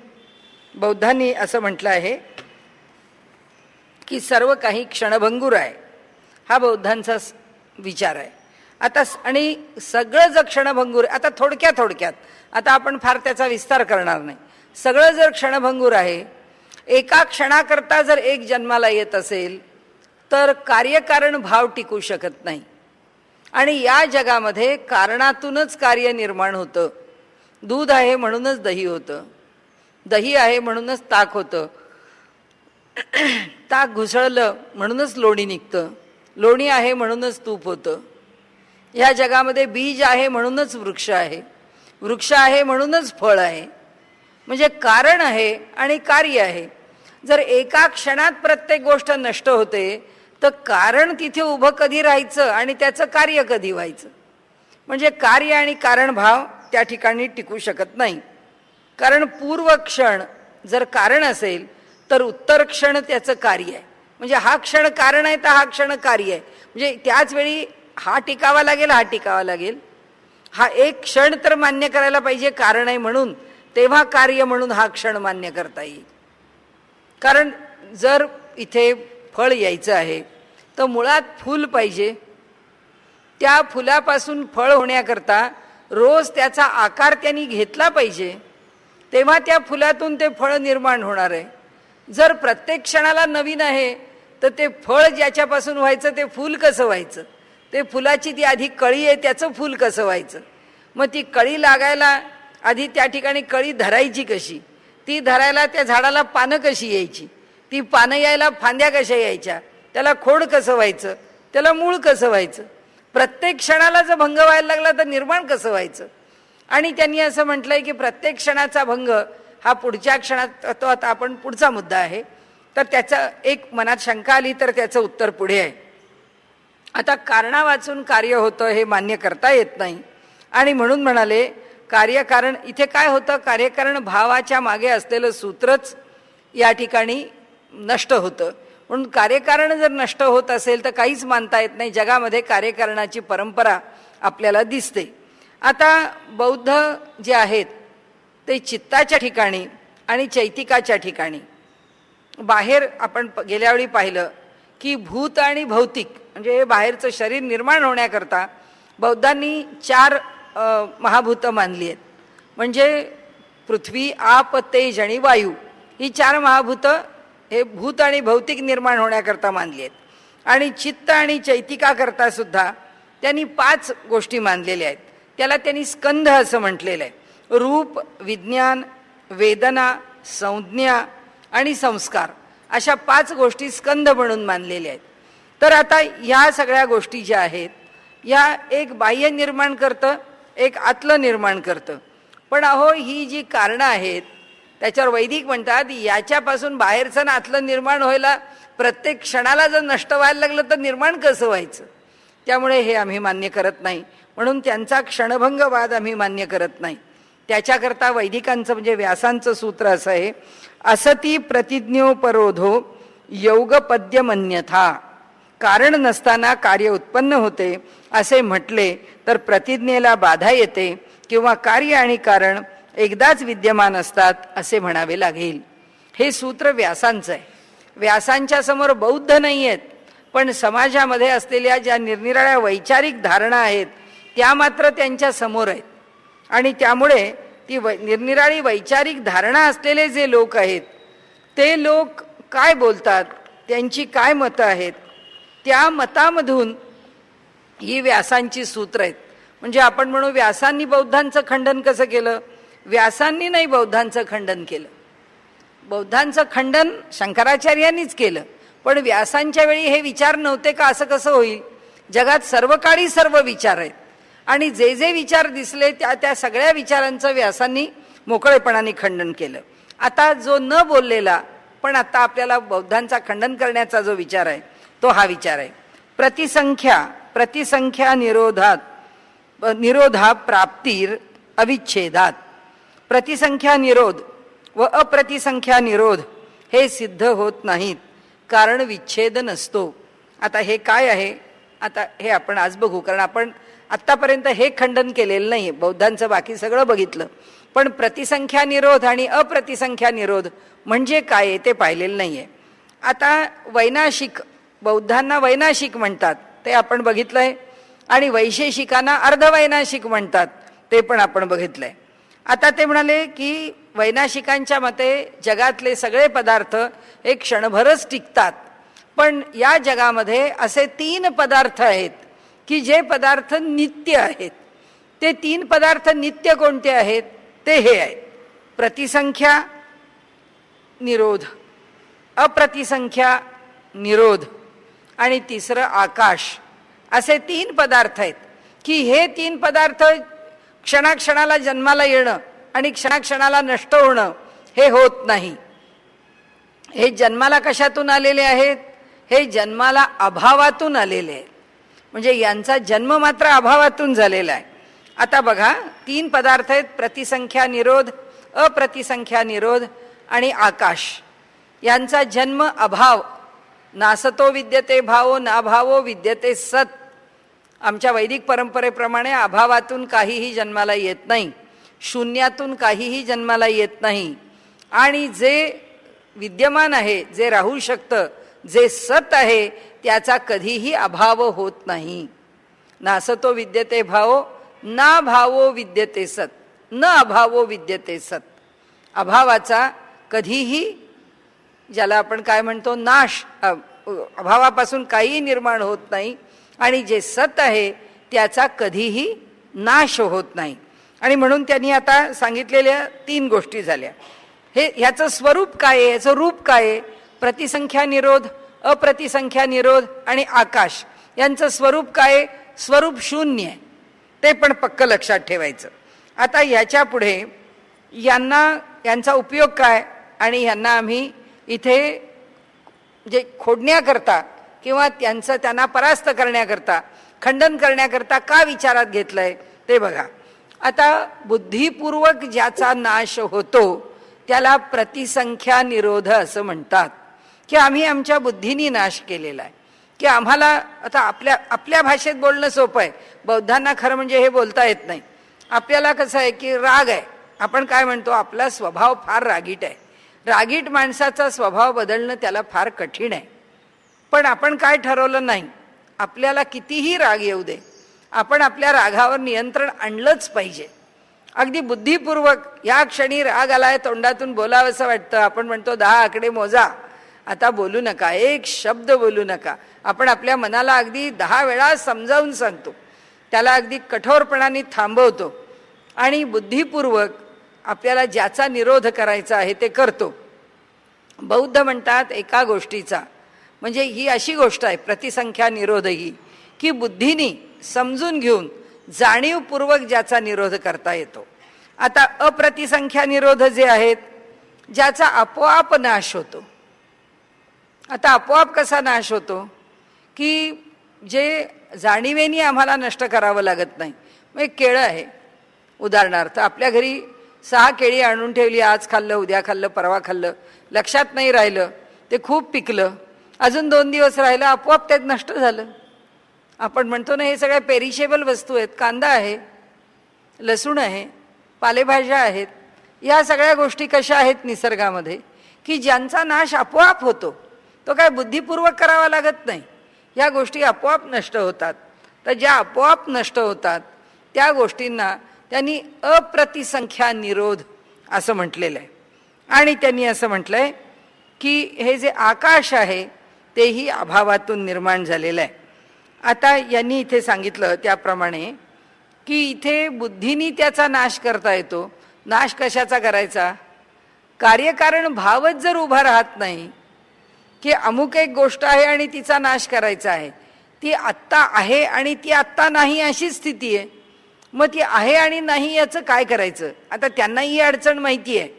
बौद्धांनी असं म्हटलं आहे की सर्व काही क्षणभंगूर आहे. हा बौद्धांचा विचार आहे. आता आणि सगळं जर क्षणभंगूर, आता थोडक्यात आता आपण फार त्याचा विस्तार करणार नाही. सगळं जर क्षणभंगूर आहे, एका क्षणाकरता जर एक जन्माला येत असेल तर कार्यकारण भाव टिकू शकत नाही. आणि या जगामध्ये कारणातूनच कार्य निर्माण होतं. दूध आहे म्हणूनच दही होतं, दही आहे म्हणूनच ताक होतं, ताक घुसळलं म्हणूनच लोणी निघतं, लोणी आहे म्हणूनच तूप होतं. या जगामध्ये बीज आहे म्हणूनच वृक्ष आहे, वृक्ष आहे म्हणूनच फळ आहे. म्हणजे कारण आहे आणि कार्य आहे. जर एका क्षणात प्रत्येक गोष्ट नष्ट होते तर कारण तिथे उभं कधी राहायचं आणि त्याचं कार्य कधी व्हायचं? म्हणजे कार्य आणि कारण भाव त्या ठिकाणी टिकू शकत नाही. कारण पूर्व क्षण जर कारण असेल तर उत्तर क्षण त्याचं कार्य आहे. म्हणजे हा क्षण कारण आहे तर हा क्षण कार्य आहे. म्हणजे त्याच वेळी हा टिकावा लागेल, हा टिकावा लागेल. हा एक क्षण तर मान्य करायला पाहिजे कारण आहे म्हणून, तेव्हा कार्य म्हणून हा क्षण मान्य करता येईल. कारण जर इथे फळ यायचं आहे तर मुळात फूल पाहिजे. त्या फुलापासून फळ होण्याकरता रोज त्याचा आकार त्यांनी घेतला पाहिजे, तेव्हा त्या फुलातून ते फळ निर्माण होणार आहे. जर प्रत्येक क्षणाला नवीन आहे तर ते फळ ज्याच्यापासून व्हायचं ते फूल कसं व्हायचं? ते फुलाची ती आधी कळी आहे त्याचं फूल कसं व्हायचं, मग ती कळी लागायला आधी त्या ठिकाणी कळी धरायची कशी, ती धरायला त्या झाडाला पानं कशी यायची, ती पानं यायला फांद्या कशा यायच्या, त्याला खोड कसं व्हायचं, त्याला मूळ कसं व्हायचं, प्रत्येक क्षणाला जर भंग व्हायला लागला तर निर्माण कसं व्हायचं. आणि त्यांनी असं म्हटलंय की प्रत्येक क्षणाचा भंग हा पुढच्या क्षणात, तो आता आपण पुढचा मुद्दा आहे, तर त्याचा एक मनात शंका आली तर त्याचं उत्तर पुढे आहे. आता कारणा वाचून कार्य होतं हे मान्य करता येत नाही, आणि म्हणून म्हणाले कार्यकारण इथे काय होतं, कार्यकारण भावाच्या मागे असलेलं सूत्रच या ठिकाणी नष्ट होतं. म्हणून कार्यकारण जर नष्ट होत असेल तर काहीच मानता येत नाही. जगामध्ये कार्यकारणाची परंपरा आपल्याला दिसते. आता बौद्ध जे आहेत ते चित्ताच्या ठिकाणी आणि चैतिकाच्या ठिकाणी, बाहेर आपण गेल्यावेळी पाहिलं की भूत आणि भौतिक म्हणजे हे बाहेरचं शरीर निर्माण होण्याकरता बौद्धांनी 4 महाभूतं मानली आहेत. म्हणजे पृथ्वी, आप, तेज आणि वायू ही 4 महाभूतं हे भूत आणि भौतिक निर्माण होण्याकरता मानली आहेत. आणि चित्त आणि चैतिकाकरता सुद्धा त्यांनी 5 गोष्टी मानलेल्या आहेत. त्याला त्यांनी स्कंध असं म्हटलेलं आहे. रूप, विज्ञान, वेदना, संज्ञा आणि संस्कार अशा 5 गोष्टी स्कंध म्हणून मानलेल्या आहेत. तर आता ह्या सगळ्या गोष्टी ज्या आहेत या एक बाह्य निर्माण करतं, एक आतलं निर्माण करतं. पण अहो ही जी कारणं आहेत त्याच्यावर वैदिक म्हणतात याच्यापासून बाहेरचं ना आतलं निर्माण व्हायला प्रत्येक क्षणाला जर नष्ट व्हायला लागलं तर निर्माण कसं व्हायचं. त्यामुळे हे आम्ही मान्य करत नाही. म्हणून त्यांचा क्षणभंगवाद आम्ही मान्य करत नाही. त्याच्याकरता वैदिकांचं म्हणजे व्यासांचं सूत्र असं आहे, असती प्रतिज्ञोपरोधो योगपद्यमन्यथा. कारण नसताना कार्य उत्पन्न होते असे म्हटले तर प्रतिज्ञेला बाधा येते किंवा कार्य आणि कारण एकदाच विद्यमान असतात असे म्हणावे लागेल. हे सूत्र व्यासांचं आहे. व्यासांच्या समोर बौद्ध नाही आहेत, पण समाजामध्ये असलेल्या ज्या निरनिराळ्या वैचारिक धारणा आहेत त्या मात्र त्यांच्या समोर आहेत. आणि त्यामुळे ती निरनिराळी वैचारिक धारणा असलेले जे लोक आहेत ते लोक काय बोलतात, त्यांची काय मतं आहेत, त्या मतामधून ही व्यासांची सूत्र आहेत. म्हणजे आपण म्हणू व्यासांनी बौद्धांचं खंडन कसं केलं, व्यासांनी नाही बौद्धांचं खंडन केलं. बौद्धांचं खंडन शंकराचार्यांनीच केलं, पण व्यासांच्या वेळी हे विचार नव्हते का, असं कसं होईल. जगात सर्व काळी सर्व विचार आहेत आणि जे जे विचार दिसले त्या सगळ्या विचारांचं व्यासांनी मोकळेपणाने खंडन केलं. आता जो न बोललेला पण आता आपल्याला बौद्धांचा खंडन करण्याचा जो विचार आहे तो हा विचार आहे. प्रतिसंख्या निरोधा प्राप्तीर अविच्छेदात. प्रतिसंख्या निरोध व अप्रतिसंख्या निरोध हे सिद्ध होत नाहीत, कारण विच्छेद नसतो. आता हे काय आहे, आता हे आपण आज बघू, कारण आपण आत्तापर्यंत हे खंडन केलेलं नाही. बौद्धांचं बाकी सगळं बघितलं, पण प्रतिसंख्या निरोध आणि अप्रतिसंख्या निरोध म्हणजे काय ते पाहिलेलं नाही आहे. आता वैनाशिक, बौद्धांना वैनाशिक म्हणतात ते आपण बघितलंय, आणि वैशेषिकांना अर्धवैनाशिक म्हणतात ते पण आपण बघितलंय. आता ते म्हणाले की वैनाशिकांच्या मते जगातले सगळे पदार्थ एक क्षणभरच टिकतात, पण या जगामध्ये असे 3 पदार्थ आहेत की जे पदार्थ नित्य आहेत. ते 3 पदार्थ नित्य कोणते आहेत ते हे आहेत, प्रतिसंख्या निरोध, अप्रतिसंख्या निरोध आणि तिसरं आकाश. असे 3 पदार्थ आहेत की हे 3 पदार्थ क्षणाक्षणाला जन्माला येणं आणि क्षणाक्षणाला नष्ट होणं हे होत नाही. हे जन्माला कशातून आलेले आहेत, हे जन्माला अभावातून आलेले आहेत. म्हणजे यांचा जन्म मात्र अभावातून झालेला आहे. आता बघा 3 पदार्थ आहेत, प्रतिसंख्या निरोध, अप्रतिसंख्या निरोध आणि आकाश. यांचा जन्म अभाव, नासतो विद्यते भावो नाभावो विद्यते सत. आमच्या वैदिक परंपरेप्रमाणे अभावातून काहीही जन्माला येत नाही, शून्यातून काहीही जन्माला येत नाही. आणि जे विद्यमान आहे, जे राहू शकतं, जे सत आहे त्याचा कधीही अभाव होत नाही. नासतो विद्यते भावो ना भावो विद्यते सत, न अभावो विद्यते सत. अभावाचा कधीही, ज्याला आपण काय म्हणतो नाश, अभावापासून काहीही निर्माण होत नाही आणि जे सत आहे त्याचा कधीही नाश होत नाही. आणि म्हणून त्यांनी आता सांगितलेल्या 3 गोष्टी झाल्या. ह्याचं स्वरूप काय आहे, याचं रूप काय आहे? प्रतिसंख्या निरोध, अप्रतिसंख्या निरोध आणि आकाश यांचं स्वरूप काय आहे? स्वरूप शून्य आहे. ते पण पक्क लक्षात ठेवायचं. आता याच्या पुढे यांचा उपयोग काय आणि यांना आम्ही इथे जे खोडण्याकरता किंवा त्यांना परास्त करण्याकरता, खंडन करण्याकरता का विचारात घेतलंय ते बघा. आता बुद्धिपूर्वक ज्याचा नाश होतो त्याला प्रतिसंख्या निरोध असं म्हणतात, की आम्ही आमच्या बुद्धीनी नाश केलेला आहे. की आम्हाला आता आपल्या भाषेत बोलणं सोपं आहे, बौद्धांना खरं म्हणजे हे बोलता येत नाही. आपल्याला कसं आहे की राग आहे, आपण काय म्हणतो, आपला स्वभाव फार रागीट आहे. रागीट माणसाचा स्वभाव बदलणं त्याला फार कठीण आहे. पण आपण काय ठरवलं नाही, आपल्याला कितीही राग येऊ दे, आपण आपल्या रागावर नियंत्रण आणलंच पाहिजे. अगदी बुद्धिपूर्वक या क्षणी राग आलाय, तोंडातून बोलावं असं वाटतं, आपण म्हणतो 10 आकडे मोजा, आता बोलू नका, एक शब्द बोलू नका. आपण आपल्या मनाला अगदी 10 वेळा समजावून सांगतो, त्याला अगदी कठोरपणाने थांबवतो आणि बुद्धिपूर्वक आपल्याला ज्याचा निरोध करायचा आहे ते करतो. बौद्ध म्हणतात एका गोष्टीचा, म्हणजे ही अशी गोष्ट आहे प्रतिसंख्या निरोध ही, की बुद्धीनी समजून घेऊन जाणीवपूर्वक ज्याचा निरोध करता येतो. आता अप्रतिसंख्या निरोध जे आहेत, ज्याचा आपोआप नाश होतो. आता आपोआप कसा नाश होतो, की जे जाणीवेनी आम्हाला नष्ट करावं लागत नाही. मग एक केळं आहे उदाहरणार्थ, आपल्या घरी 6 केळी आणून ठेवली, आज खाल्लं, उद्या खाल्लं, परवा खाल्लं, लक्षात नाही राहिलं, ते खूप पिकलं, अजून 2 दिवस राहिलं, आपोआप त्यात नष्ट झालं. आपण म्हणतो ना, हे सगळ्या पेरिशेबल वस्तू आहेत, कांदा आहे, लसूण आहे, पालेभाज्या आहेत, या सगळ्या गोष्टी कशा आहेत निसर्गामध्ये, की ज्यांचा नाश आपोआप होतो. तो काय बुद्धिपूर्वक करावा लागत नाही, ह्या गोष्टी आपोआप नष्ट होतात. तर ज्या आपोआप नष्ट होतात त्या गोष्टींना त्यांनी अप्रतिसंख्या निरोध असं म्हटलेलं आहे. आणि त्यांनी असं म्हटलंय की हे जे आकाश आहे तेही अभावातून निर्माण झालेलं आहे. आता यांनी इथे सांगितलं त्याप्रमाणे की इथे बुद्धीनी त्याचा नाश करता येतो. नाश कशाचा करायचा? कार्यकारण भावच जर उभा राहत नाही, की अमुक एक गोष्ट आहे आणि तिचा नाश करायचा आहे, ती आत्ता आहे आणि ती आत्ता नाही अशी स्थिती आहे, मग ती आहे आणि नाही याचं काय करायचं? आता त्यांना ही अडचण माहिती आहे,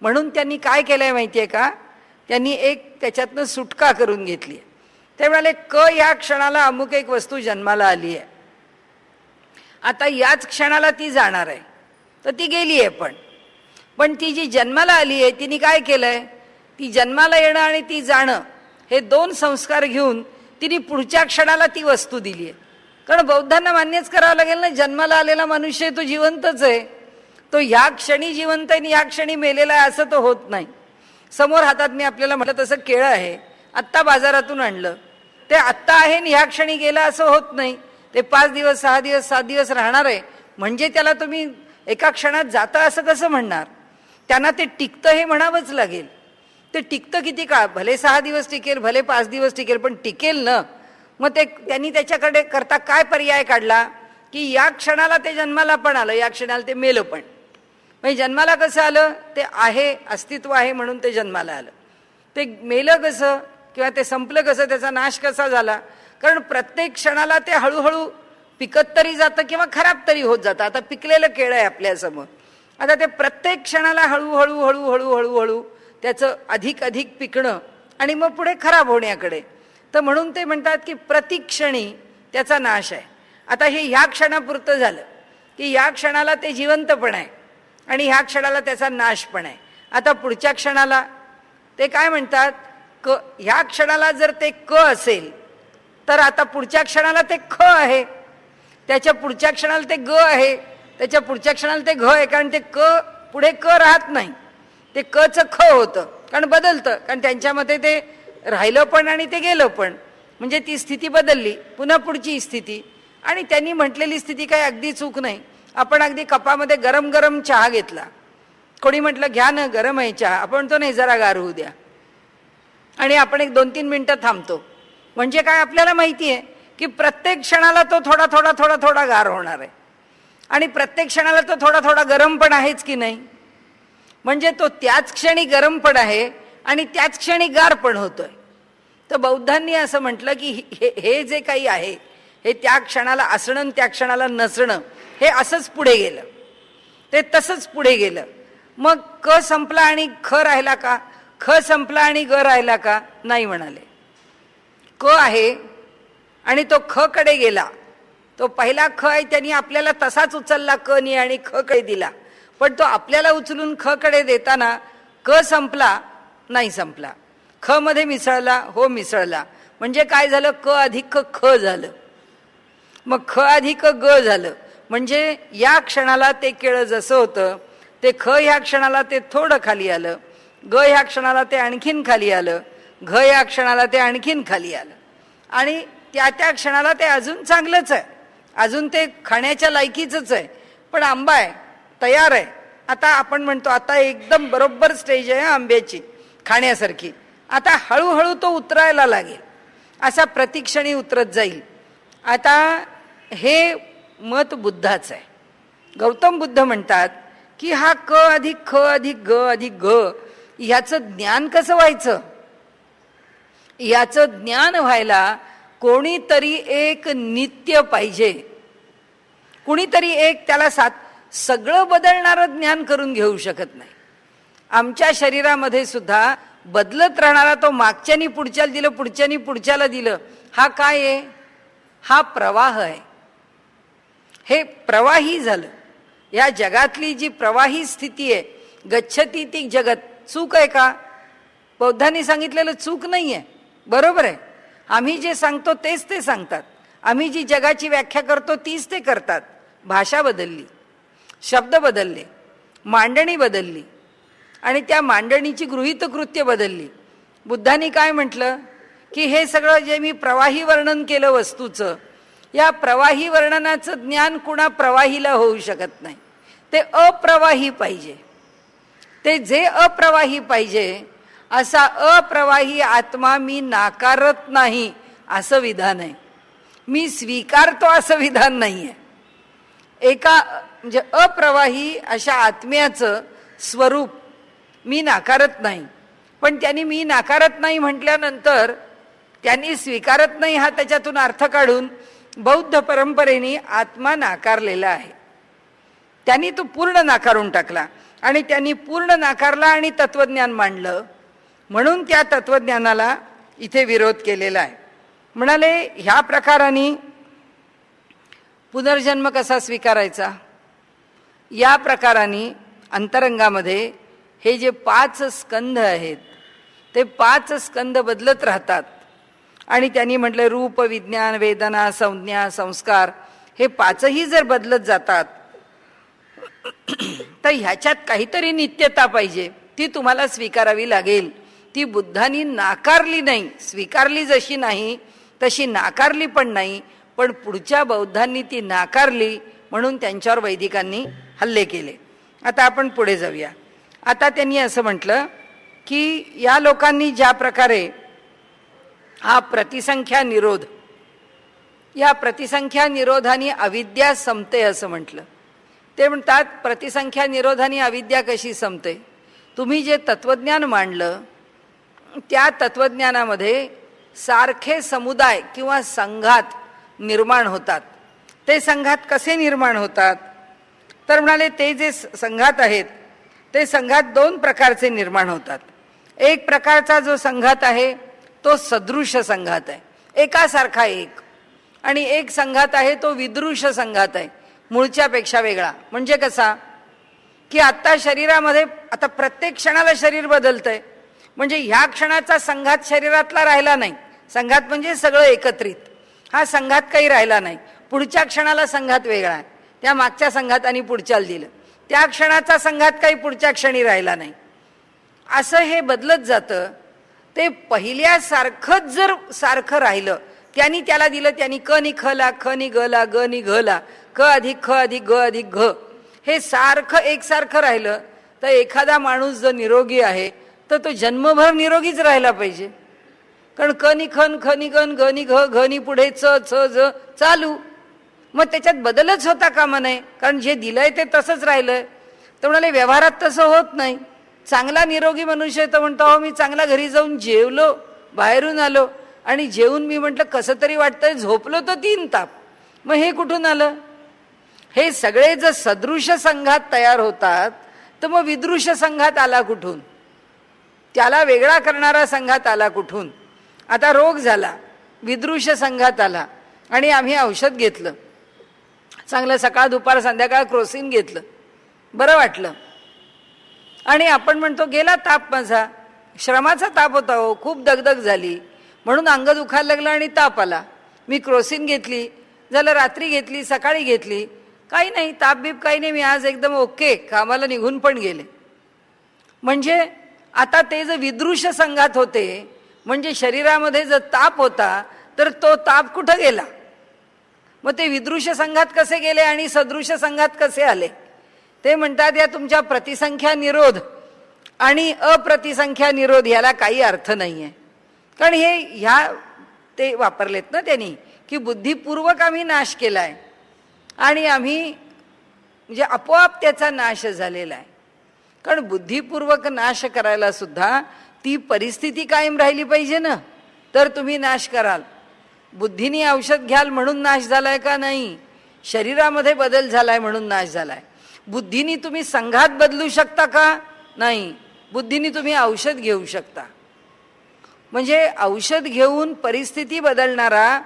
म्हणून त्यांनी काय केलंय माहिती आहे का, त्यांनी एक त्याच्यातनं सुटका करून घेतली. ते म्हणाले या क्षणाला अमुक एक वस्तू जन्माला आली आहे, आता याच क्षणाला ती जाणार आहे, तर ती गेली आहे. पण ती जी जन्माला आली आहे तिने काय केलंय, ती जन्माला येणं आणि ती जाणं हे 2 संस्कार घेऊन तिने पुढच्या क्षणाला ती वस्तू दिली आहे. कारण बौद्धांना मान्यच करावं लागेल ना, जन्माला आलेला मनुष्य तो जिवंतच आहे, तो ह्या क्षणी जिवंत आहे आणि ह्या क्षणी मेलेला आहे असं तो होत नाही. समोर हातात मी आपल्याला म्हटलं तसं केळं आहे, आत्ता बाजारातून आणलं, ते आत्ता आहे आणि ह्या क्षणी गेलं असं होत नाही. ते 5 दिवस 6 दिवस 7 दिवस राहणार आहे, म्हणजे त्याला तुम्ही एका क्षणात जाता असं कसं म्हणणार? त्यांना ते टिकतं हे म्हणावंच लागेल. ते टिकतं किती काळ, भले 6 दिवस टिकेल, भले 5 दिवस टिकेल, पण टिकेल ना. मग ते त्यांनी त्याच्याकडे करता काय पर्याय काढला, की या क्षणाला ते जन्माला पण आलं, या क्षणाला ते मेलं पण. म्हणजे जन्माला कसं आलं, ते आहे, अस्तित्व आहे म्हणून ते जन्माला आलं. ते मेलं कसं किंवा ते संपलं कसं, त्याचा नाश कसा झाला? कारण प्रत्येक क्षणाला ते हळूहळू पिकत तरी जातं किंवा खराब तरी होत जातं. आता पिकलेलं केळं आहे आपल्यासमोर, आता ते प्रत्येक क्षणाला हळूहळू हळूहळू हळूहळू त्याचं अधिक अधिक पिकणं आणि मग पुढे खराब होण्याकडे. तर म्हणून ते म्हणतात की प्रतिक्षणी त्याचा नाश आहे. आता हे ह्या क्षणापुरतं झालं, की या क्षणाला ते जिवंत पण आहे आणि ह्या क्षणाला त्याचा नाश पण आहे. आता पुढच्या क्षणाला ते काय म्हणतात, ह्या क्षणाला जर ते असेल तर आता पुढच्या क्षणाला ते ख आहे, त्याच्या पुढच्या क्षणाला ते ग आहे, त्याच्या पुढच्या क्षणाला ते घ आहे. कारण ते पुढे राहत नाही, ते च ख होतं, कारण बदलतं. कारण त्यांच्यामध्ये ते राहिलं पण आणि ते गेलं पण, म्हणजे ती स्थिती बदलली, पुन्हा पुढची स्थिती. आणि त्यांनी म्हटलेली स्थिती काही अगदी चूक नाही. आपण अगदी कपामध्ये गरम गरम चहा घेतला, कोणी म्हटलं घ्या ना गरम आहे चहा, आपण तो नाही जरा गार होऊ द्या, आणि आपण एक 2-3 मिनिटं थांबतो. म्हणजे काय, आपल्याला माहिती आहे की प्रत्येक क्षणाला तो थोडा थोडा थोडा थोडा गार होणार आहे आणि प्रत्येक क्षणाला तो थोडा थोडा गरम पण आहेच की नाही. म्हणजे तो त्याच क्षणी गरम पण आहे आणि त्याच क्षणी गार पण होतोय. तर बौद्धांनी असं म्हटलं की हे जे काही आहे हे त्या क्षणाला असणं आणि त्या क्षणाला नसणं हे असंच पुढे गेलं, ते तसंच पुढे गेलं. मग क संपला आणि ख राहिला का, ख संपला आणि ग राहिला का, नाही म्हणाले. क आहे आणि तो ख कडे गेला. तो पहिला ख आहे त्यांनी आपल्याला तसाच उचलला क नी आणि ख कडे दिला, पण तो आपल्याला उचलून ख कडे देताना क संपला नाही संपला, ख मध्ये मिसळला, हो मिसळला. म्हणजे काय झालं, क अधिक ख झालं, मग ख अधिक ग झालं. म्हणजे या क्षणाला ते केळं जसं होतं ते ख ह्या क्षणाला ते थोडं खाली आलं, ग ह्या क्षणाला ते आणखीन खाली आलं, घ या क्षणाला ते आणखीन खाली आलं आणि त्या त्या क्षणाला ते अजून चांगलंच आहे, अजून ते खाण्याच्या लायकीचंच आहे. पण आंबा आहे, तयार आहे. आता आपण म्हणतो आता एकदम बरोबर स्टेज आहे आंब्याची खाण्यासारखी, आता हळूहळू तो उतरायला लागेल, असा प्रतिक्षणी उतरत जाईल. आता हे मत बुद्धाचं आहे. गौतम बुद्ध म्हणतात की हा क अधिक ख अधिक ग अधिक घ ह्याचं ज्ञान कसं व्हायचं. याचं ज्ञान व्हायला कोणीतरी एक नित्य पाहिजे, कुणीतरी एक त्याला सगळं बदलणारं ज्ञान करून घेऊ शकत नाही. आमच्या शरीरामध्ये सुद्धा बदलत राहणारा तो मागच्यानी पुढच्याला दिलं, पुढच्यानी पुढच्याला दिलं, हा काय आहे, हा प्रवाह आहे. हे प्रवाही झालं. या जगातली जी प्रवाही स्थिती आहे, गच्छती ती जगत, चूक आहे का. बौद्धांनी सांगितलेलं चूक नाही आहे, बरोबर आहे. आम्ही जे सांगतो तेच ते सांगतात, आम्ही जी जगाची व्याख्या करतो तीच ते करतात. भाषा बदलली, शब्द बदलले, मांडणी बदलली आणि त्या मांडणीची गृहीतकृत्य बदलली. बुद्धांनी काय म्हटलं की हे सगळं जे मी प्रवाही वर्णन केलं वस्तूचं, या प्रवाही वर्णनाचं ज्ञान कुणा प्रवाहीला होऊ शकत नाही. ते अप्रवाही पाहिजे. ते जे अप्रवाही पाहिजे असा अप्रवाही आत्मा मी नाकारत नाही असं विधान आहे, मी स्वीकारतो असं विधान नाही आहे. एका म्हणजे अप्रवाही अशा आत्म्याचं स्वरूप मी नाकारत नाही. पण त्यांनी मी नाकारत नाही म्हटल्यानंतर त्यांनी स्वीकारत नाही हा त्याच्यातून अर्थ काढून बौद्ध परंपरेने आत्मा नाकारलेला आहे. त्यांनी तो पूर्ण नाकारून टाकला आणि त्यांनी पूर्ण नाकारला आणि तत्वज्ञान मांडलं, म्हणून त्या तत्वज्ञानाला इथे विरोध केलेला आहे. म्हणाले ह्या प्रकाराने पुनर्जन्म कसा स्वीकारायचा. या प्रकाराने अंतरंगामध्ये हे जे 5 स्कंध आहेत ते 5 स्कंध बदलत राहतात आणि त्यांनी म्हटलं रूप, विज्ञान, वेदना, संज्ञा, संस्कार हे 5ही जर बदलत जातात तर ह्याच्यात काहीतरी नित्यता पाहिजे, ती तुम्हाला स्वीकारावी लागेल. ती बुद्धांनी नाकारली नाही, स्वीकारली जशी नाही तशी नाकारली पण नाही, पण पुढच्या बौद्धांनी ती नाकारली म्हणून त्यांच्यावर वैदिकांनी हल्ले केले. आता आपण पुढे जाऊया. आता त्यांनी असं म्हटलं की या लोकांनी ज्या प्रकारे हा प्रतिसंख्या निरोध, या प्रतिसंख्या निरोधाने अविद्या संपते असं म्हटलं. ते म्हणतात प्रतिसंख्या निरोधाने अविद्या कशी संपते. तुम्ही जे तत्वज्ञान मांडलं त्या तत्वज्ञानामध्ये सारखे समुदाय किंवा संघात निर्माण होतात. ते संघात कसे निर्माण होतात तर म्हणाले ते जे संघात आहेत ते संघात 2 प्रकारचे निर्माण होतात. एक प्रकारचा जो संघात आहे तो सदृश संघात आहे, एकासारखा एक, आणि एक संघात आहे तो विदृश संघात आहे, मूळच्यापेक्षा वेगळा. म्हणजे कसा की आता शरीरामध्ये आता प्रत्येक क्षणाला शरीर बदलतंय, म्हणजे ह्या क्षणाचा संघात शरीरातला राहिला नाही. संघात म्हणजे सगळं एकत्रित, हा संघात काही राहिला नाही. पुढच्या क्षणाला संघात वेगळा आहे, त्या मागच्या संघात आणि पुढच्याला दिलं, त्या क्षणाचा संघात काही पुढच्या क्षणी राहिला नाही. असं हे बदलत जातं. ते पहिल्यासारखंच जर सारखं राहिलं, त्यांनी त्याला दिलं, त्यांनी क नि खला, ख नि गला, ग नि घला, क अधिक ख अधिक ग अधिक घ, हे सारखं एकसारखं राहिलं तर एखादा माणूस जो निरोगी आहे तर तो जन्मभर निरोगीच राहिला पाहिजे. कारण क नि खन ख नि गन ग नि घ घ नि पुढे च च ज चालू. मग त्याच्यात बदलच होता कामा नये, कारण जे दिलंय ते तसंच राहिलंय. तर म्हणाले व्यवहारात तसं होत नाही. चांगला निरोगी मनुष्य तर म्हणतो हो मी चांगला घरी जाऊन जेवलो, बाहेरून आलो आणि जेवून मी म्हटलं कसं तरी वाटतंय, झोपलो तर 3 ताप. मग हे कुठून आलं? हे सगळे जर सदृश संघात तयार होतात तर मग विदृश संघात आला कुठून? त्याला वेगळा करणारा संघात आला कुठून? आता रोग झाला, विदृश संघात आला आणि आम्ही औषध घेतलं, चांगलं सकाळ दुपार संध्याकाळ क्रोसिन घेतलं, बरं वाटलं आणि आपण म्हणतो गेला ताप माझा, श्रमाचा ताप होता हो, खूप दगदग झाली म्हणून अंग दुखायला लागलं आणि ताप आला. मी क्रोसिन घेतली, झालं रात्री घेतली, सकाळी घेतली, काही नाही, ताप बीप काही नाही, मी आज एकदम ओके, कामाला निघून पण गेले. म्हणजे आता ते जर विदृश संघात होते, म्हणजे शरीरामध्ये जर ताप होता तर तो ताप कुठं गेला? मग ते विदृश संघात कसे गेले आणि सदृश संघात कसे आले? ते म्हणतात या तुमच्या प्रतिसंख्या निरोध आणि अप्रतिसंख्या निरोध याला काही अर्थ नाही आहे. कारण ह्या ते वापरलेत ना त्यांनी की बुद्धिपूर्वक आम्ही नाश केलाय आणि आम्ही म्हणजे आपोआप त्याचा नाश झालेला आहे. कारण बुद्धिपूर्वक नाश करायला सुद्धा ती परिस्थिती कायम राहिली पाहिजे ना, तर तुम्ही नाश कराल. बुद्धीने औषध घ्याल म्हणून नाश झालाय का? नाही. शरीरामध्ये बदल झालाय म्हणून नाश झालाय. बुद्धीने तुम्ही संघात बदलू शकता का? नाही. बुद्धीने तुम्ही औषध घेऊ शकता. म्हणजे औषध घेऊन परिस्थिती बदलणारा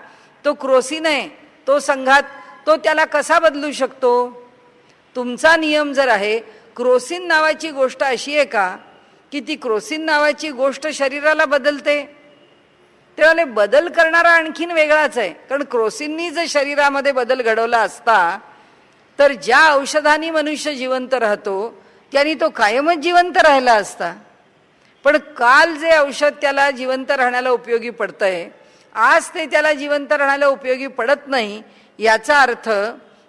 तो क्रोसिन आहे, तो संघात, तो त्याला कसा बदलू शकतो? तुमचा नियम जर आहे, क्रोसिन नावाची गोष्ट अशी आहे का की ती क्रोसिन नावाची गोष्ट शरीराला बदलते? त्यामुळे बदल करणारा आणखीन वेगळाच आहे. कारण क्रोसिननी जर शरीरामध्ये बदल घडवला असता तर ज्या औषधाने मनुष्य जिवंत राहतो त्याने तो कायमच जिवंत राहिला असता. पण काल जे औषध त्याला जिवंत राहण्याला उपयोगी पडतंय, आज ते त्याला जिवंत राहण्याला उपयोगी पडत नाही. याचा अर्थ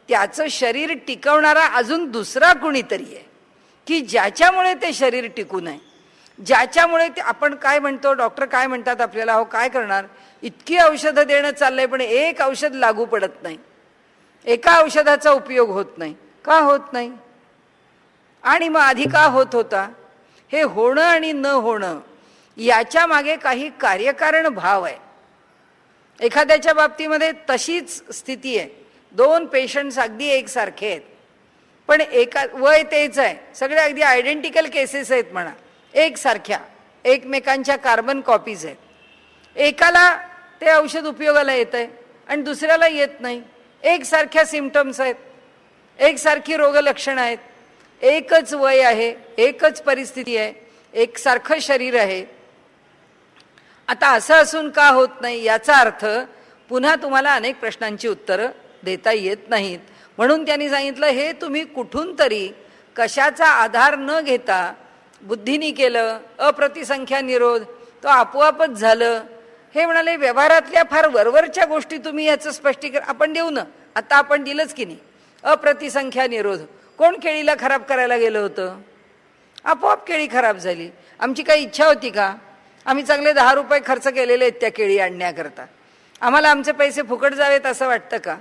त्याचं शरीर टिकवणारा अजून दुसरा कुणीतरी आहे की ज्याच्यामुळे ते शरीर टिकून आहे, ज्याच्यामुळे ते आपण काय म्हणतो, डॉक्टर काय म्हणतात आपल्याला, हो काय करणार, इतकी औषधं देणं चाललंय पण एक औषध लागू पडत नाही, एका औषधाचा उपयोग होत नाही. का होत नाही? आणि मग आधी का होत होता? हे होणं आणि न होणं याच्या मागे काही कार्यकारण भाव आहे. एखाद्याच्या बाबतीमध्ये तशीच स्थिती आहे, 2 पेशंट्स अगदी एकसारखे आहेत पण एका वय तेच आहे, सगळे अगदी आयडेंटिकल केसेस आहेत म्हणा, एकसारख्या, एकमेकांच्या कार्बन कॉपीज आहेत. एकाला ते औषध उपयोगाला येत आहे आणि दुसऱ्याला येत नाही. एकसारख्या सिम्पटम्स आहेत, एकसारखी रोगलक्षणं आहेत, एकच वय आहे, एकच परिस्थिती आहे, एकसारखं शरीर आहे. आता असं असून का होत नाही? याचा अर्थ पुन्हा तुम्हाला अनेक प्रश्नांची उत्तरं देता येत नाहीत. म्हणून त्यांनी सांगितलं हे तुम्ही कुठून तरी कशाचा आधार न घेता बुद्धीने केलं, अप्रतिसंख्या निरोध, तो आपोआपच झालं. हे म्हणाले व्यवहारातल्या फार वरवरच्या गोष्टी तुम्ही याचं स्पष्टीकरण आपण देऊ ना. आता आपण दिलंच की नाही, अप्रतिसंख्या निरोध. कोण केळीला खराब करायला गेलं होतं? आपोआप केळी खराब झाली. आमची काही इच्छा होती का? आम्ही चांगले 10 रुपये खर्च केलेले आहेत त्या केळी आणण्याकरता. आम्हाला आमचे पैसे फुकट जावेत असं वाटतं का?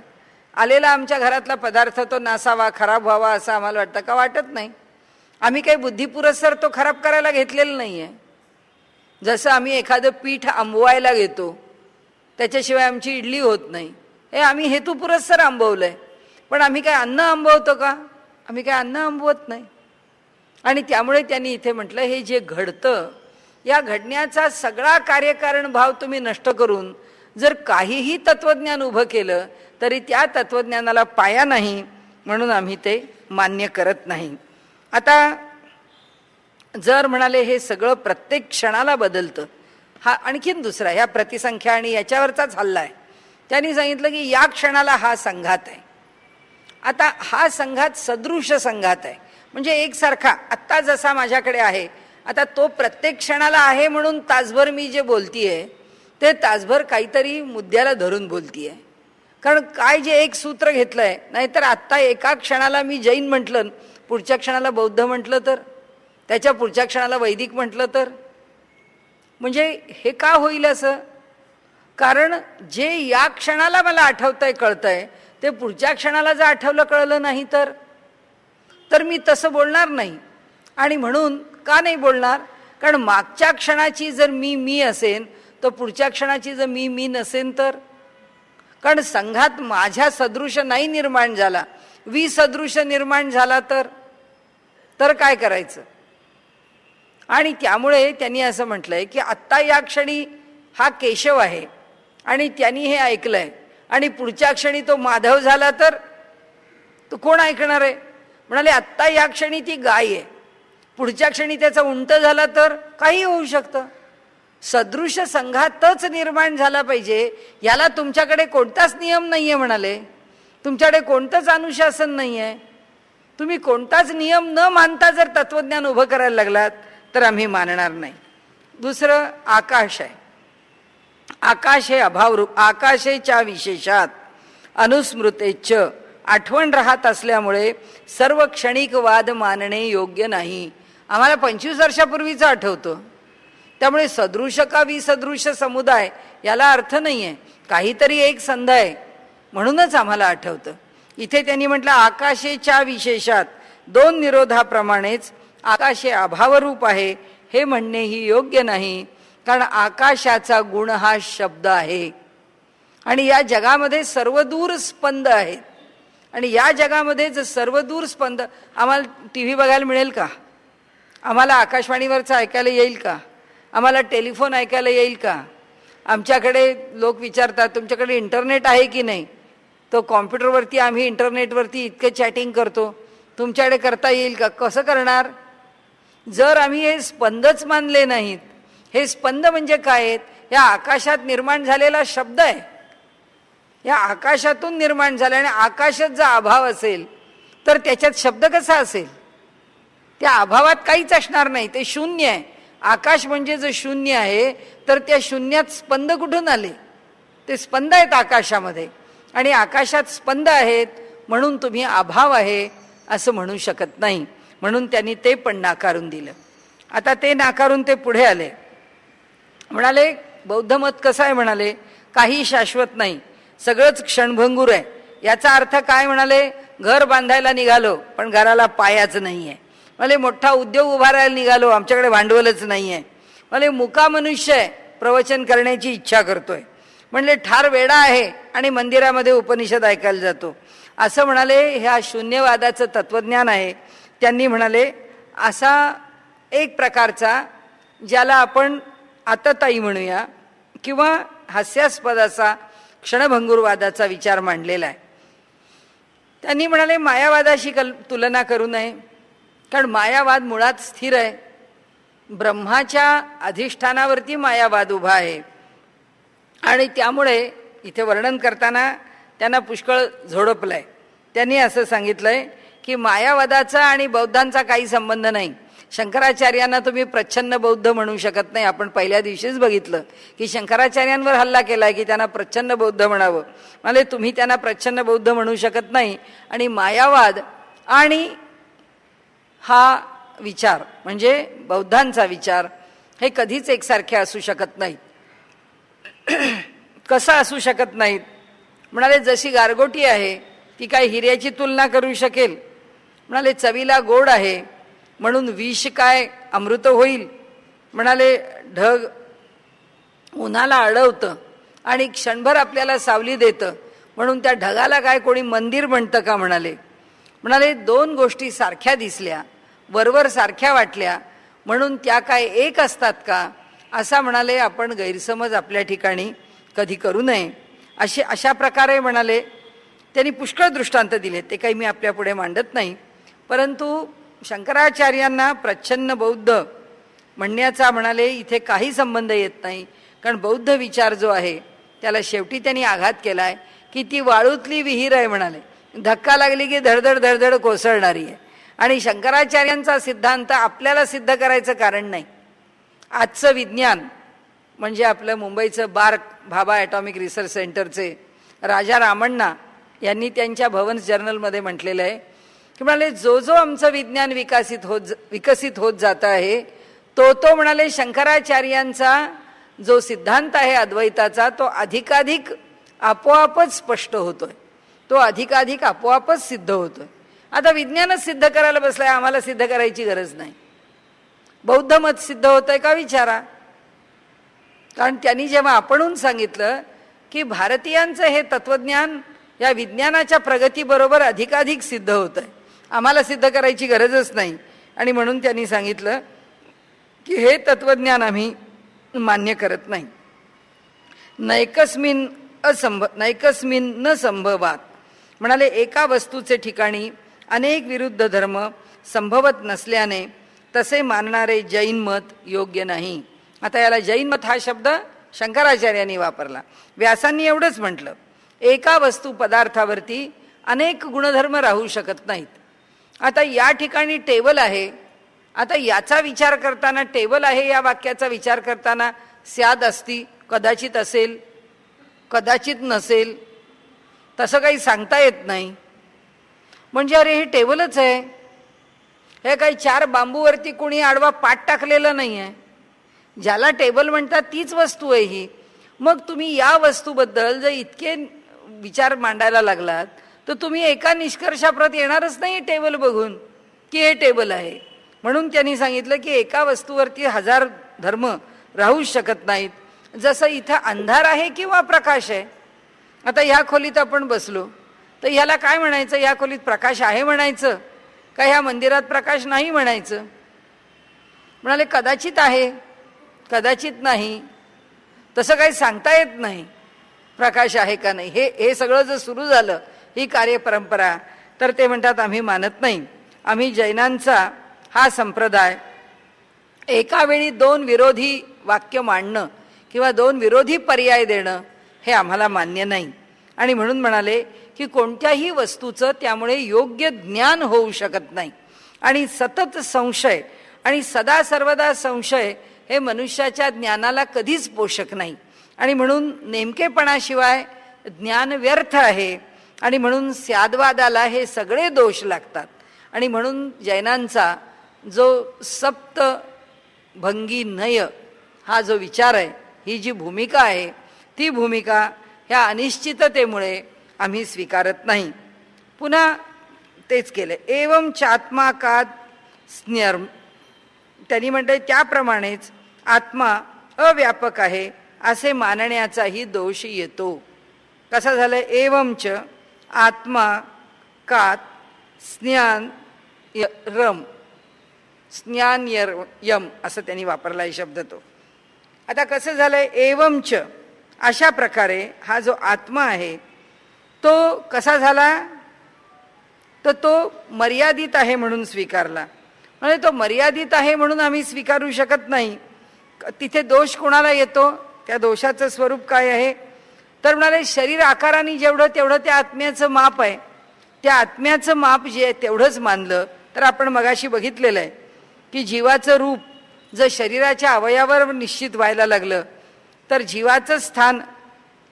आलेला आमच्या घरातला पदार्थ तो नासावा, खराब व्हावा असं आम्हाला वाटतं का? वाटत नाही. आम्ही काही बुद्धिपुरस्सर तो खराब करायला घेतलेला नाही आहे. जसं आम्ही एखादं पीठ आंबवायला घेतो, त्याच्याशिवाय आमची इडली होत नाही, हे आम्ही हेतुपुरस्सर आंबवलं आहे. पण आम्ही काय अन्न आंबवतो का? आम्ही काय अन्न आंबवत नाही. आणि त्यामुळे त्यांनी इथे म्हटलं हे जे घडतं, या घडण्याचा सगळा कार्यकारण भाव तुम्ही नष्ट करून जर काहीही तत्वज्ञान उभं केलं तरी त्या तत्वज्ञानाला पाया नाही, म्हणून आम्ही ते मान्य करत नाही. आता जर म्हणाले हे सगळं प्रत्येक क्षणाला बदलतं, हा आणखीन दुसरा ह्या प्रतिसंख्या आणि याच्यावरचाच हल्ला आहे. त्यांनी सांगितलं की या क्षणाला हा संघात आहे. आता हा संघात सदृश संघात आहे, म्हणजे एकसारखा आत्ता जसा माझ्याकडे आहे, आता तो प्रत्येक क्षणाला आहे म्हणून तासभर मी जे बोलतीये ते तासभर काहीतरी मुद्द्याला धरून बोलतीये. कारण काय जे एक सूत्र घेतलंय, नाहीतर आत्ता एका क्षणाला मी जैन म्हटलं, पुढच्या क्षणाला बौद्ध म्हटलं तर, त्याच्या पुढच्या क्षणाला वैदिक म्हटलं तर, म्हणजे हे का होईल असं? कारण जे या क्षणाला मला आठवतंय कळतंय ते पुढच्या क्षणाला जर आठवलं कळलं नाही तर मी तसं बोलणार नाही. आणि म्हणून का नाही बोलणार? कारण मागच्या क्षणाची जर मी असेन तर पुढच्या क्षणाची जर मी नसेन तर, कारण संघात माझ्या सदृश नाही निर्माण झाला, विसदृश निर्माण झाला तर काय करायचं? आणि त्यामुळे त्यांनी असं म्हटलंय की आत्ता या क्षणी हा केशव आहे आणि त्यांनी हे ऐकलंय आणि पुढच्या क्षणी तो माधव झाला तर कोण ऐकणार आहे? म्हणाले आत्ता या क्षणी ती गाय आहे, पुढच्या क्षणी त्याचा उंट झाला तर काही होऊ शकतं. सदृश संघातच निर्माण झाला पाहिजे, याला तुमच्याकडे कोणताच नियम नाहीये. म्हणाले तुमच्याकडे कोणतंच अनुशासन नाहीये. तुम्ही कोणताच नियम न मानता जर तत्वज्ञान उभं करायला लागलात तर आम्ही मानणार नाही. दुसरं आकाश आहे. आकाश हे अभावरूप, आकाशेच्या विशेषात अनुस्मृतेच आठवण राहत असल्यामुळे सर्व क्षणिक वाद मानणे योग्य नाही. आम्हाला 25 वर्षापूर्वीचं आठवतं, त्यामुळे सदृश का विसदृश समुदाय याला अर्थ नाही आहे, काहीतरी एक संध आहे म्हणूनच आम्हाला आठवतं. इथे त्यांनी म्हटलं आकाशेच्या विशेषात 2 निरोधाप्रमाणेच आकाश हे अभावरूप आहे हे म्हणणेही योग्य नाही. कारण आकाशाचा गुण हा शब्द आहे आणि या जगामध्ये सर्वदूर स्पंद आहेत. आणि या जगामध्ये जर सर्वदूर स्पंद, आम्हाला टी व्ही बघायला मिळेल का? आम्हाला आकाशवाणीवरचं ऐकायला येईल का? आम्हाला टेलिफोन ऐकायला येईल का? आमच्याकडे लोक विचारतात तुमच्याकडे इंटरनेट आहे की नाही, तो कॉम्प्युटरवरती आम्ही इंटरनेटवरती इतके चॅटिंग करतो, तुमच्याकडे करता येईल का? कसं करणार? जर आम्ही हे स्पंदच मानले नाहीत. हे स्पंद म्हणजे काय आहेत? या आकाशात निर्माण झालेला शब्द आहे, या आकाशातून निर्माण झाला. आणि आकाशात जर अभाव असेल तर त्याच्यात शब्द कसा असेल? त्या अभावात काहीच असणार नाही, ते शून्य आहे. आकाश म्हणजे जर शून्य आहे तर त्या शून्यात स्पंद कुठून आले? ते स्पंद आहेत आकाशामध्ये, आणि आकाशात स्पंद आहेत म्हणून तुम्ही अभाव आहे असं म्हणू शकत नाही. म्हणून त्यांनी ते पण नाकारून दिलं. आता ते नाकारून ते पुढे आले. म्हणाले बौद्ध मत कसं आहे? म्हणाले काही शाश्वत नाही, सगळंच क्षणभंगूर आहे. याचा अर्थ काय? म्हणाले घर बांधायला निघालो पण घराला पायाच नाही आहे. म्हणाले मोठा उद्योग उभारायला निघालो, आमच्याकडे भांडवलच नाही आहे. म्हणाले मुका मनुष्य आहे, प्रवचन करण्याची इच्छा करतोय. म्हणले ठार वेडा आहे आणि मंदिरामध्ये उपनिषद ऐकायला जातो. असं म्हणाले ह्या शून्यवादाचं तत्वज्ञान आहे. त्यांनी म्हणाले असा एक प्रकारचा, ज्याला आपण आतताई म्हणूया किंवा हास्यास्पद असा क्षणभंगूरवादाचा विचार मांडलेला आहे. त्यांनी म्हणाले मायावादाशी तुलना करू नये, कारण मायावाद मुळात स्थिर आहे. ब्रह्माच्या अधिष्ठानावरती मायावाद उभा आहे आणि त्यामुळे इथे वर्णन करताना त्यांना पुष्कळ झोडपलंय. त्यांनी असं सांगितलंय की मायावादाचा आणि बौद्धांचा काही संबंध नाही. शंकराचार्यांना तुम्ही प्रच्छन्न बौद्ध म्हणू शकत नाही. आपण पहिल्या दिवशीच बघितलं की शंकराचार्यांवर हल्ला केलाय की त्यांना प्रच्छन्न बौद्ध म्हणावं. म्हणजे तुम्ही त्यांना प्रच्छन्न बौद्ध म्हणू शकत नाही. आणि मायावाद आणि हा विचार म्हणजे बौद्धांचा विचार हे कधीच एकसारखे असू शकत नाहीत. कसं असू शकत नाहीत? म्हणाले जशी गारगोटी आहे ती काय हिऱ्याची तुलना करू शकेल? म्हणाले चवीला गोड आहे म्हणून विष काय अमृत होईल? म्हणाले ढग उन्हाला अडवतं आणि क्षणभर आपल्याला सावली देतं म्हणून त्या ढगाला काय कोणी मंदिर म्हणतं का? म्हणाले 2 गोष्टी सारख्या दिसल्या, वरवर सारख्या वाटल्या म्हणून त्या काय एक असतात का? असा म्हणाले आपण गैरसमज आपल्या ठिकाणी कधी करू नये. अशा प्रकारे म्हणाले त्यांनी पुष्कळ दृष्टांत दिले, ते काही मी आपल्या पुढे मांडत नाही. परंतु शंकराचार्यांना प्रच्छन्न बौद्ध म्हणण्याचा म्हणाले इथे काही संबंध येत नाही. कारण बौद्ध विचार जो आहे त्याला शेवटी त्यांनी आघात केला आहे की ती वाळूतली विहीर आहे. म्हणाले धक्का लागली की धडधड धडधड कोसळणारी आहे. आणि शंकराचार्यांचा सिद्धांत आपल्याला सिद्ध करायचं कारण नाही. आजचं विज्ञान म्हणजे आपलं मुंबईचं बार्क भाभा ॲटॉमिक रिसर्च सेंटरचे राजा रामण्णा यांनी त्यांच्या भवन्स जर्नलमध्ये म्हटलेलं आहे की म्हणाले जो आमचं विज्ञान विकसित होत जात आहे तो म्हणाले शंकराचार्यांचा जो सिद्धांत आहे अद्वैताचा तो अधिकाधिक आपोआपच स्पष्ट होतोय, तो अधिकाधिक आपोआपच सिद्ध होतोय. आता विज्ञानच सिद्ध करायला बसलाय, आम्हाला सिद्ध करायची गरज नाही. बौद्ध मत सिद्ध होतंय का विचारा. कारण त्यांनी जेव्हा आपणहून सांगितलं की भारतीयांचं हे तत्वज्ञान या विज्ञानाच्या प्रगतीबरोबर अधिकाधिक सिद्ध होत आहे, आम्हाला सिद्ध करायची गरजच नाही. आणि म्हणून त्यांनी सांगितलं की हे तत्वज्ञान आम्ही मान्य करत नाही. नैकस्मिन न संभवात म्हणाले, एका वस्तूचे ठिकाणी अनेक विरुद्ध धर्म संभवत नसल्याने तसे मानणारे जैन मत योग्य नाही. आता याला जैन मत हा शब्द शंकराचार्यांनी वापरला. व्यासांनी एवढंच म्हटलं, एका वस्तू पदार्थावरती अनेक गुणधर्म राहू शकत नाहीत. आता या ठिकाणी टेबल आहे, आता याचा विचार करताना, टेबल आहे या वाक्याचा विचार करताना स्याद असती, कदाचित असेल, कदाचित नसेल, तसं काही सांगता येत नाही. म्हणजे अरे हे टेबलच आहे, हे काही चार बांबूवरती कोणी आडवा पाट टाकलेलं नाही आहे. ज्याला टेबल म्हणतात तीच वस्तू आहे ही. मग तुम्ही या वस्तूबद्दल जर इतके विचार मांडायला लागलात तर तुम्ही एका निष्कर्षाप्रत येणारच नाही टेबल बघून की हे टेबल आहे. म्हणून त्यांनी सांगितलं की एका वस्तूवरती हजार धर्म राहू शकत नाहीत. जसं इथं अंधार आहे किंवा प्रकाश आहे. आता ह्या खोलीत आपण बसलो तर ह्याला काय म्हणायचं, या खोलीत प्रकाश आहे म्हणायचं का ह्या मंदिरात प्रकाश नाही म्हणायचं. म्हणाले कदाचित आहे, कदाचित नाही, तसं काही सांगता येत नाही प्रकाश आहे का नाही. हे सगळं जर सुरू झालं, ही कार्यपरंपरा, तर ते म्हणतात आम्ही मानत नाही. आम्ही जैनांचा हा संप्रदाय एका वेळी दोन विरोधी वाक्य मांडणं किंवा दोन विरोधी पर्याय देणं हे आम्हाला मान्य नाही. आणि म्हणून म्हणाले की कोणत्याही वस्तूचं त्यामुळे योग्य ज्ञान होऊ शकत नाही. आणि सतत संशय आणि सदा सर्वदा संशय हे मनुष्याच्या ज्ञानाला कधीच पोषक नाही. आणि म्हणून नेमकेपणाशिवाय ज्ञान व्यर्थ आहे. आणि म्हणून स्यादवादाला हे सगळे दोष लागतात. आणि म्हणून जैनांचा जो सप्त भंगी नय हा जो विचार आहे, ही जी भूमिका आहे, ती भूमिका ह्या अनिश्चिततेमुळे आम्ही स्वीकारत नाही. पुन्हा तेच केलं, एवं चात्माकात स्न्यर्म, त्यांनी म्हटलं त्याप्रमाणेच आत्मा अव्यापक आहे असे मानण्याचाही दोष येतो. कसा झालं, एवंच आत्मा कात स्न्यान रम, स्न्यान यम असं त्यांनी वापरला आहे शब्द तो. आता कसं झालंय, एवंच अशा प्रकारे हा जो आत्मा आहे तो कसा झाला, तर तो मर्यादित आहे म्हणून स्वीकारला. म्हणजे तो मर्यादित आहे म्हणून आम्ही स्वीकारू शकत नाही. तिथे दोष कोणाला येतो, त्या दोषाचं स्वरूप काय आहे, तर म्हणाले शरीर आकाराने जेवढं तेवढं त्या आत्म्याचं माप आहे. त्या आत्म्याचं माप जे आहे तेवढंच मानलं तर आपण मगाशी बघितलेलं आहे की जीवाचं रूप जर शरीराच्या अवयवावर निश्चित व्हायला लागलं तर जीवाचं स्थान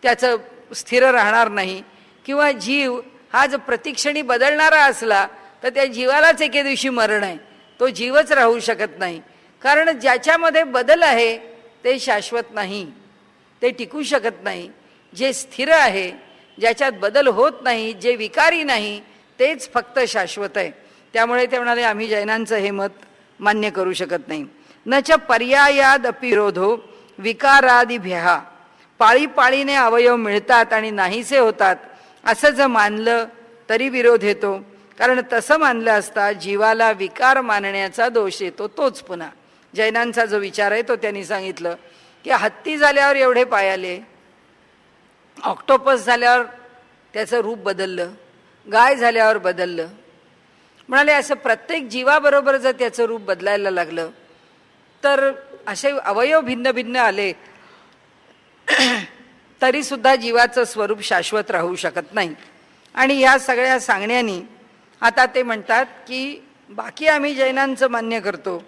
त्याचं स्थिर राहणार नाही. किंवा जीव हा जर प्रतिक्षणी बदलणारा असला तर त्या जीवालाच एके दिवशी मरण आहे, तो जीवच राहू शकत नाही. कारण ज्याच्यामध्ये बदल आहे ते शाश्वत नाही, ते टिकू शकत नाही. जे स्थिर आहे, ज्याच्यात बदल होत नाही, जे विकारी नाही, तेच फक्त शाश्वत आहे. त्यामुळे ते म्हणाले आम्ही जैनांचं हे मत मान्य करू शकत नाही. न च पर्यायाद अपि विरोधो विकारादिभ्यः, पाळी पाळीने अवयव मिळतात आणि नाहीसे होतात असं जर मानलं तरी विरोध येतो. कारण तसं मानलं असता जीवाला विकार मानण्याचा दोष येतो. तोच पुन्हा जैनांचा जो विचार आहे तो त्यांनी सांगितलं की हत्ती झाल्यावर एवढे पाय आले, ऑक्टोपस झाल्यावर त्याचं रूप बदललं, गाय झाल्यावर बदललं. म्हणाले असं प्रत्येक जीवाबरोबर जर त्याचं रूप बदलायला लागलं तर असे अवयव भिन्न भिन्न आले तरी सुद्धा जीवाचं स्वरूप शाश्वत राहू शकत नाही. आणि या सगळ्या सांगण्यानी आता ते म्हणतात की बाकी आम्ही जैनांचं मान्य करतो,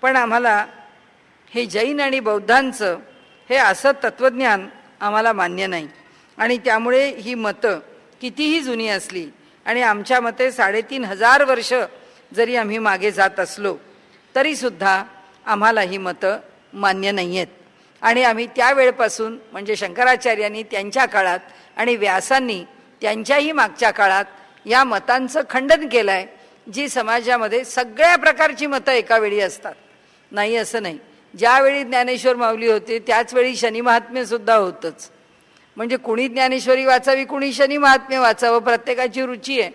पण आम्हाला हे जैन आणि बौद्धांचं हे असं तत्वज्ञान आम्हाला मान्य नाही. आणि त्यामुळे ही मतं कितीही जुनी असली आणि आमच्या मते 3500 वर्ष जरी आम्ही मागे जात असलो तरीसुद्धा आम्हाला ही मतं मान्य नाही आहेत. आणि आम्ही त्यावेळेपासून म्हणजे शंकराचार्यांनी त्यांच्या काळात आणि व्यासांनी त्यांच्याही मागच्या काळात या मतांचं खंडन केलं आहे, जी समाजामध्ये सगळ्या प्रकारची मतं एकावेळी असतात. नाही असं नाही. ज्यावेळी ज्ञानेश्वर माऊली होते त्याचवेळी शनी महात्म्यसुद्धा होतंच. म्हणजे कुणी ज्ञानेश्वरी वाचावी, कुणी शनी महात्म्य वाचावं, प्रत्येकाची रुची आहे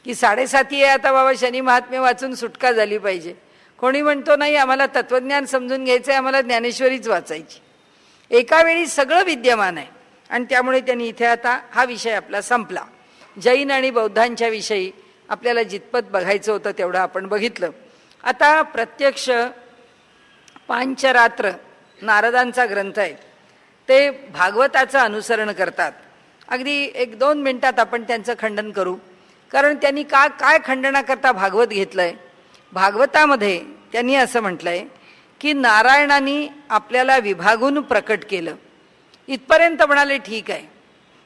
की 7:30 आहे आता बाबा शनी महात्म्य वाचून सुटका झाली पाहिजे. कोणी म्हणतो नाही आम्हाला तत्त्वज्ञान समजून घ्यायचं आहे, आम्हाला ज्ञानेश्वरीच वाचायची. एकावेळी सगळं विद्यमान आहे. आणि त्यामुळे त्यांनी इथे आता हा विषय आपला संपला. जैन आणि बौद्धांच्या विषयी आपल्याला जितपत बघायचं होतं तेवढं आपण बघितलं. आता प्रत्यक्ष पांचरात्र नारदांचा ग्रंथ आहे, ते भागवताचं अनुसरण करतात. अगदी 1-2 मिनिटात आपण त्यांचं खंडन करू, कारण त्यांनी काय खंडनाकरता भागवत घेतलंय. भागवतामध्ये त्यांनी असं म्हटलंय की नारायणाने आपल्याला विभागून प्रकट केलं. इथपर्यंत म्हणाले ठीक आहे,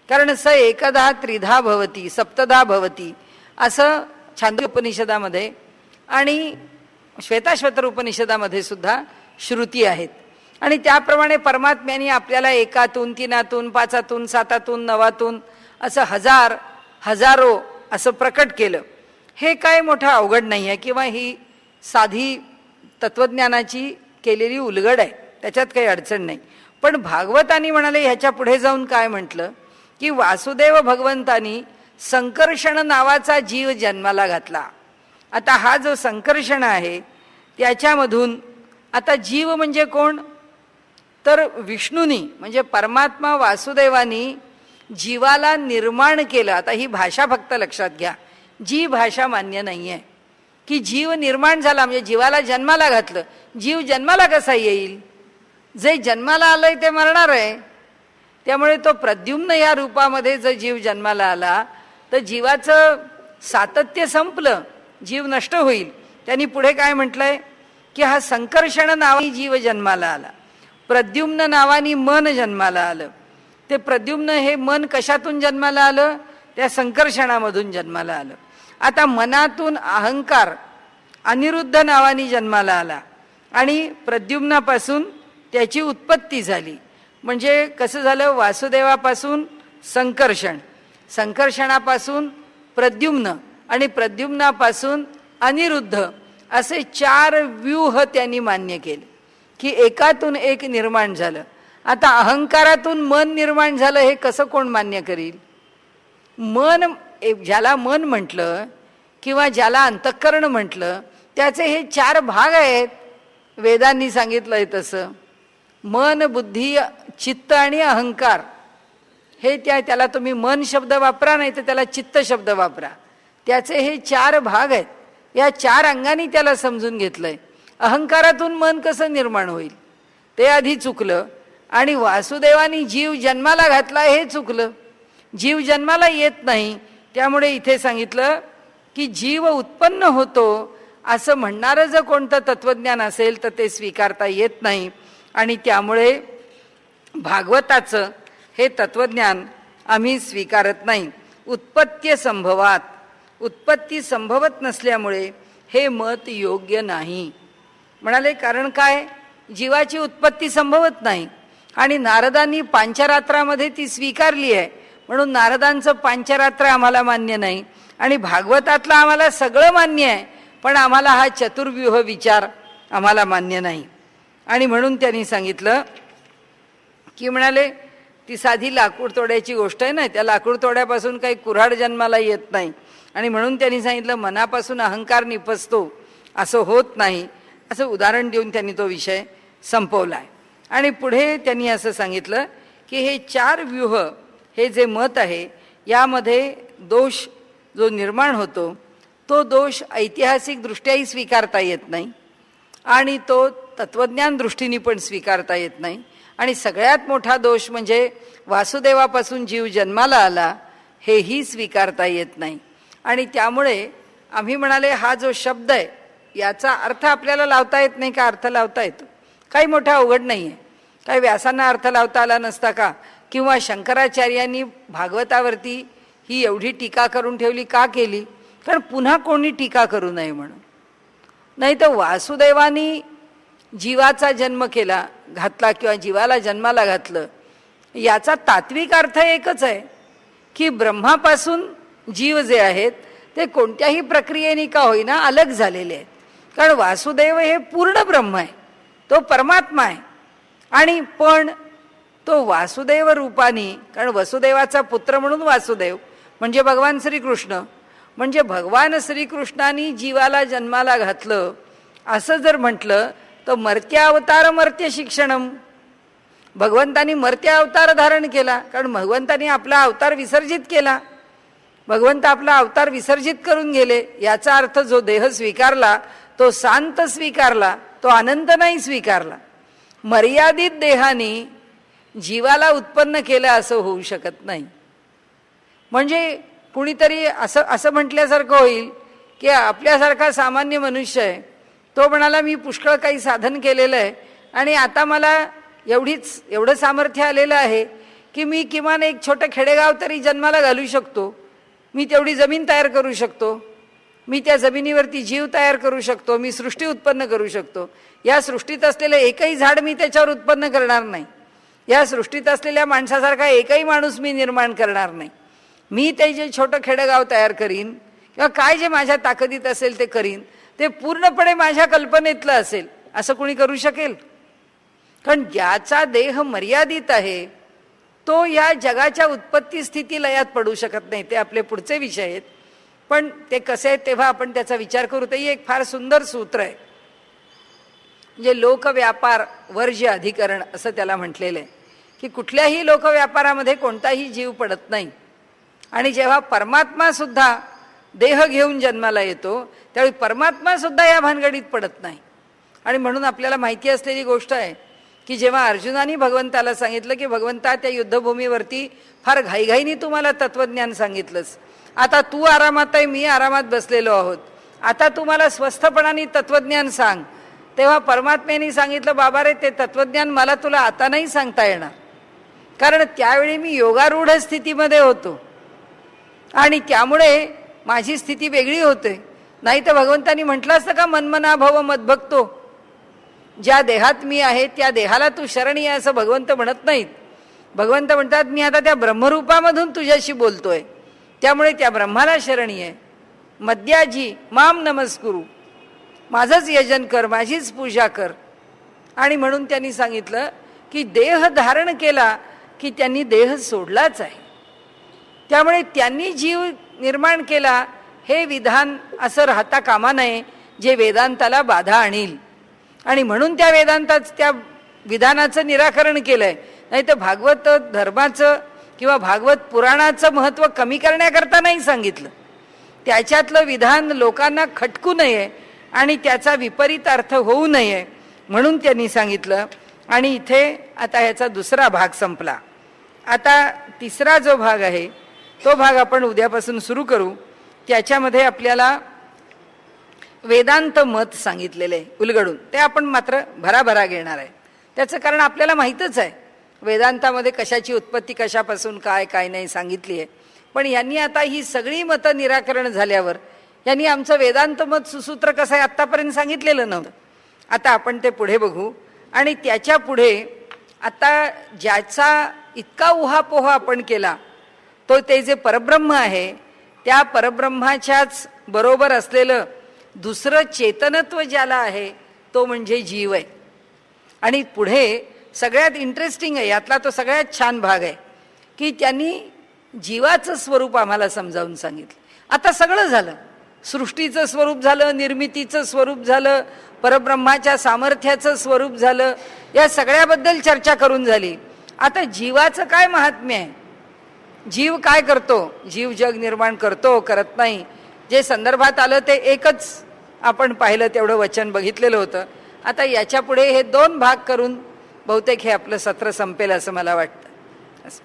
कारण स एकदा त्रिधा भवती सप्तधा भवती असं छांदोग्य उपनिषदामध्ये आणि श्वेताश्वतर उपनिषदामध्ये सुद्धा श्रुती आहेत. आणि त्याप्रमाणे परमात्म्याने आपल्याला 1, 3, 5, 7, 9 असं हजारो असं प्रकट केलं. हे काय मोठं अवघड नाही आहे किंवा ही साधी तत्त्वज्ञानाची केलेली उलगड आहे, त्याच्यात काही अडचण नाही. पण भागवतानी म्हणाले ह्याच्या पुढे जाऊन काय म्हटलं की वासुदेव भगवंतानी संकर्षण नावाचा जीव जन्माला घातला. आता हा जो संकर्षण आहे त्याच्यामधून आता जीव म्हणजे कोण, तर विष्णूनी म्हणजे परमात्मा वासुदेवानी जीवाला निर्माण केलं. आता ही भाषा फक्त लक्षात घ्या, जी भाषा मान्य नाही आहे की जीव निर्माण झाला म्हणजे जीवाला जन्माला घातलं. जीव जन्माला कसा येईल, जे जन्माला आलंय ते मरणार आहे. त्यामुळे तो प्रद्युम्न या रूपामध्ये जर जीव जन्माला आला तर जीवाचं सातत्य संपलं, जीव नष्ट होईल. त्यांनी पुढे काय म्हटलंय की हा संकर्षण नावानी जीव जन्माला आला, प्रद्युम्न नावानी मन जन्माला आलं. ते प्रद्युम्न हे मन कशातून जन्माला आलं, त्या संकर्षणामधून जन्माला आलं. आता मनातून अहंकार अनिरुद्ध नावानी जन्माला आला आणि प्रद्युम्नापासून त्याची उत्पत्ती झाली. म्हणजे कसं झालं, वासुदेवापासून संकर्षण, संकर्षणापासून प्रद्युम्न आणि प्रद्युम्नापासून अनिरुद्ध असे 4 व्यूह त्यांनी मान्य केले की एकातून एक निर्माण झालं. आता अहंकारातून मन निर्माण झालं हे कसं कोण मान्य करील. मन, ज्याला मन म्हटलं किंवा ज्याला अंतःकरण म्हटलं त्याचे हे 4 भाग आहेत. वेदांनी सांगितलंय तसं मन, बुद्धी, चित्त आणि अहंकार हे त्याला तुम्ही मन शब्द वापरा नाही तर त्याला चित्त शब्द वापरा. त्याचे हे 4 भाग आहेत. या 4 अंगांनी त्याला समजून घेतलंय. अहंकारातून मन कसं निर्माण होईल ते आधी चुकलं आणि वासुदेवानी जीव जन्माला घातला हे चुकलं. जीव जन्माला येत नाही, त्यामुळे इथे सांगितलं की जीव उत्पन्न होतो असं म्हणणारं जर कोणतं तत्त्वज्ञान असेल तर ते स्वीकारता येत नाही. आणि त्यामुळे भागवताचं हे तत्त्वज्ञान आम्ही स्वीकारत नाही. उत्पत्ती संभवात, उत्पत्ती संभवत नसल्यामुळे हे मत योग्य नाही म्हणाले. कारण काय, जीवाची उत्पत्ती संभवत नाही आणि नारदांनी पांचरात्रामध्ये ती स्वीकारली आहे, म्हणून नारदांचं पांचरात्र आम्हाला मान्य नाही आणि भागवतातलं आम्हाला सगळं मान्य आहे, पण आम्हाला हा चतुर्व्यूह विचार आम्हाला मान्य नाही. आणि म्हणून त्यांनी सांगितलं की म्हणाले ती साधी लाकूड तोड्याची गोष्ट आहे ना, त्या लाकूड तोड्यापासून काही कुऱ्हाड जन्माला येत नाही. आणि म्हणून त्यांनी सांगितलं मनापासून अहंकार निपजतो असं होत नाही, असं उदाहरण देऊन त्यांनी तो विषय संपवला आहे. आणि पुढे त्यांनी असं सांगितलं की हे 4 व्यूह हे जे मत आहे यामध्ये दोष जो निर्माण होतो तो दोष ऐतिहासिकदृष्ट्याही स्वीकारता येत नाही आणि तो तत्त्वज्ञान दृष्टीने पण स्वीकारता येत नाही. आणि सगळ्यात मोठा दोष म्हणजे वासुदेवापासून जीव जन्माला आला हेही स्वीकारता येत नाही. आणि त्यामुळे आम्ही म्हणाले हा जो शब्द आहे याचा अर्थ आपल्याला लावता येत नाही का, अर्थ लावता येतो, काही मोठा अवघड नाही आहे. काही व्यासांना अर्थ लावता आला नसता का, किंवा शंकराचार्यांनी भागवतावरती ही एवढी टीका करून ठेवली का केली, कारण पुन्हा कोणी टीका करू नये म्हणून. नाही तर वासुदेवानी जीवाचा जन्म केला घातला किंवा जीवाला जन्माला घातलं, याचा तात्विक अर्थ एकच आहे की ब्रह्मापासून जीव जे आहेत ते कोणत्याही प्रक्रियेने का होईना अलग झालेले आहेत. कारण वासुदेव हे पूर्ण ब्रह्म आहे, तो परमात्मा आहे. आणि पण तो वासुदेव रूपाने, कारण वसुदेवाचा पुत्र म्हणून वासुदेव म्हणजे भगवान श्रीकृष्ण, म्हणजे भगवान श्रीकृष्णाने जीवाला जन्माला घातलं असं जर म्हटलं तर मर्त्यावतार मर्त्य शिक्षणम, भगवंतानी मर्त्य अवतार धारण केला. कारण भगवंतानी आपला अवतार विसर्जित केला, भगवंत आपला अवतार विसर्जित करून गेले. याचा अर्थ जो देह स्वीकारला तो शांत स्वीकारला, तो अनंत नाही स्वीकारला. मर्यादित देहाने जीवाला उत्पन्न केलं असं होऊ शकत नाही. म्हणजे कुणीतरी असं म्हटल्यासारखं होईल की आपल्यासारखा सामान्य मनुष्य आहे, तो म्हणाला मी पुष्कळ काही साधन केलेलं आहे आणि आता मला एवढं सामर्थ्य आलेलं आहे की मी किमान एक छोटं खेडेगाव तरी जन्माला घालू शकतो, मी तेवढी जमीन तयार करू शकतो, मी त्या जमिनीवरती जीव तयार करू शकतो, मी सृष्टी उत्पन्न करू शकतो. या सृष्टीत असलेलं एकही झाड मी त्याच्यावर उत्पन्न करणार नाही, या सृष्टीत असलेल्या माणसासारखा एकही माणूस मी निर्माण करणार नाही. मी ते जे छोटं खेडेगाव तयार करीन किंवा काय जे माझ्या ताकदीत असेल ते करीन, ते पूर्णपणे माझ्या कल्पनेतलं असेल. असं कोणी करू शकेल? कारण ज्याचा देह मर्यादित आहे तो या जगाच्या उत्पत्ती स्थिती लयात पडू शकत नाही. ते आपले पुढचे विषय आहेत, पण ते कसे आहेत तेव्हा आपण त्याचा विचार करू. ते एक फार सुंदर सूत्र आहे, म्हणजे लोकव्यापार वर्ज्य अधिकरण असं त्याला म्हटलेलं आहे की कुठल्याही लोकव्यापारामध्ये कोणताही जीव पडत नाही. आणि जेव्हा परमात्मा सुद्धा देह घेऊन जन्माला येतो त्यावेळी परमात्मा सुद्धा या भानगडीत पडत नाही. आणि म्हणून आपल्याला माहिती असलेली गोष्ट आहे की जेव्हा अर्जुनाने भगवंताला सांगितलं की भगवंता त्या युद्धभूमीवरती फार घाईघाईने तुम्हाला तत्वज्ञान सांगितलंस, आता तू आरामात आहे, मी आरामात बसलेलो आहोत, आता तू मला स्वस्थपणाने तत्वज्ञान सांग. तेव्हा परमात्म्याने सांगितलं बाबा रे, ते तत्वज्ञान मला तुला आता नाही सांगता येणार, कारण त्यावेळी मी योगारूढ स्थितीमध्ये होतो आणि त्यामुळे माझी स्थिती वेगळी होते. नाही तर भगवंतानी म्हटलं असतं का मनमना भव मद्भक्तो, ज्या देहात मी आहे त्या देहाला तू शरणी आहे असं भगवंत म्हणत नाहीत. भगवंत म्हणतात मी आता त्या ब्रह्मरूपामधून तुझ्याशी बोलतोय, त्यामुळे त्या ब्रह्माला शरणी आहे. मद्याजी माम नमस्कुरु, माझंच यजन कर, माझीच पूजा कर. आणि म्हणून त्यांनी सांगितलं की देह धारण केला की त्यांनी देह सोडलाच आहे. त्यामुळे त्यांनी जीव निर्माण केला हे विधान असं राहता कामा नये जे वेदांताला बाधा आणील. आणि म्हणून त्या वेदांतात त्या विधानाचं निराकरण केलंय. नाही तर भागवत धर्माचं किंवा भागवत पुराणाचं महत्त्व कमी करण्याकरता नाही सांगितलं, त्याच्यातलं विधान लोकांना खटकू नये आणि त्याचा विपरीत अर्थ होऊ नये म्हणून त्यांनी सांगितलं. आणि इथे आता ह्याचा दुसरा भाग संपला. आता तिसरा जो भाग आहे तो भाग आपण उद्यापासून सुरू करू. त्याच्यामध्ये आपल्याला वेदांत मत सांगितलेलं आहे उलगडून, ते आपण मात्र भराभरा घेणार आहे. त्याचं कारण आपल्याला माहीतच आहे, वेदांतामध्ये कशाची उत्पत्ती कशापासून काय काय नाही सांगितली आहे. पण यांनी आता ही सगळी मतं निराकरण झाल्यावर यांनी आमचं वेदांत मत सुसूत्र कसं आहे आत्तापर्यंत सांगितलेलं नव्हतं. आता आपण ते पुढे बघू. आणि त्याच्या पुढे आता ज्याचा इतका उहापोहा आपण केला तो ते जे परब्रह्म आहे त्या परब्रह्माच्याच बरोबर असलेलं दुसरं चेतनत्व ज्याला आहे तो म्हणजे जीव आहे. आणि पुढे सगळ्यात इंटरेस्टिंग आहे, यातला तो सगळ्यात छान भाग आहे की त्यांनी जीवाचं स्वरूप आम्हाला समजावून सांगितलं. आता सगळं झालं, सृष्टीचं स्वरूप झालं, निर्मितीचं स्वरूप झालं, परब्रह्माच्या सामर्थ्याचं स्वरूप झालं, या सगळ्याबद्दल चर्चा करून झाली. आता जीवाचं काय महात्म्य आहे, जीव काय करतो, जीव जग निर्माण करतो करत नाही, जे संदर्भात आलं ते एकच आपण पाहिलं, तेवढं वचन बघितलेलं होतं. आता याच्या पुढे हे दोन भाग करून बहुतेक हे आपलं सत्र संपेल असं मला वाटतं. असं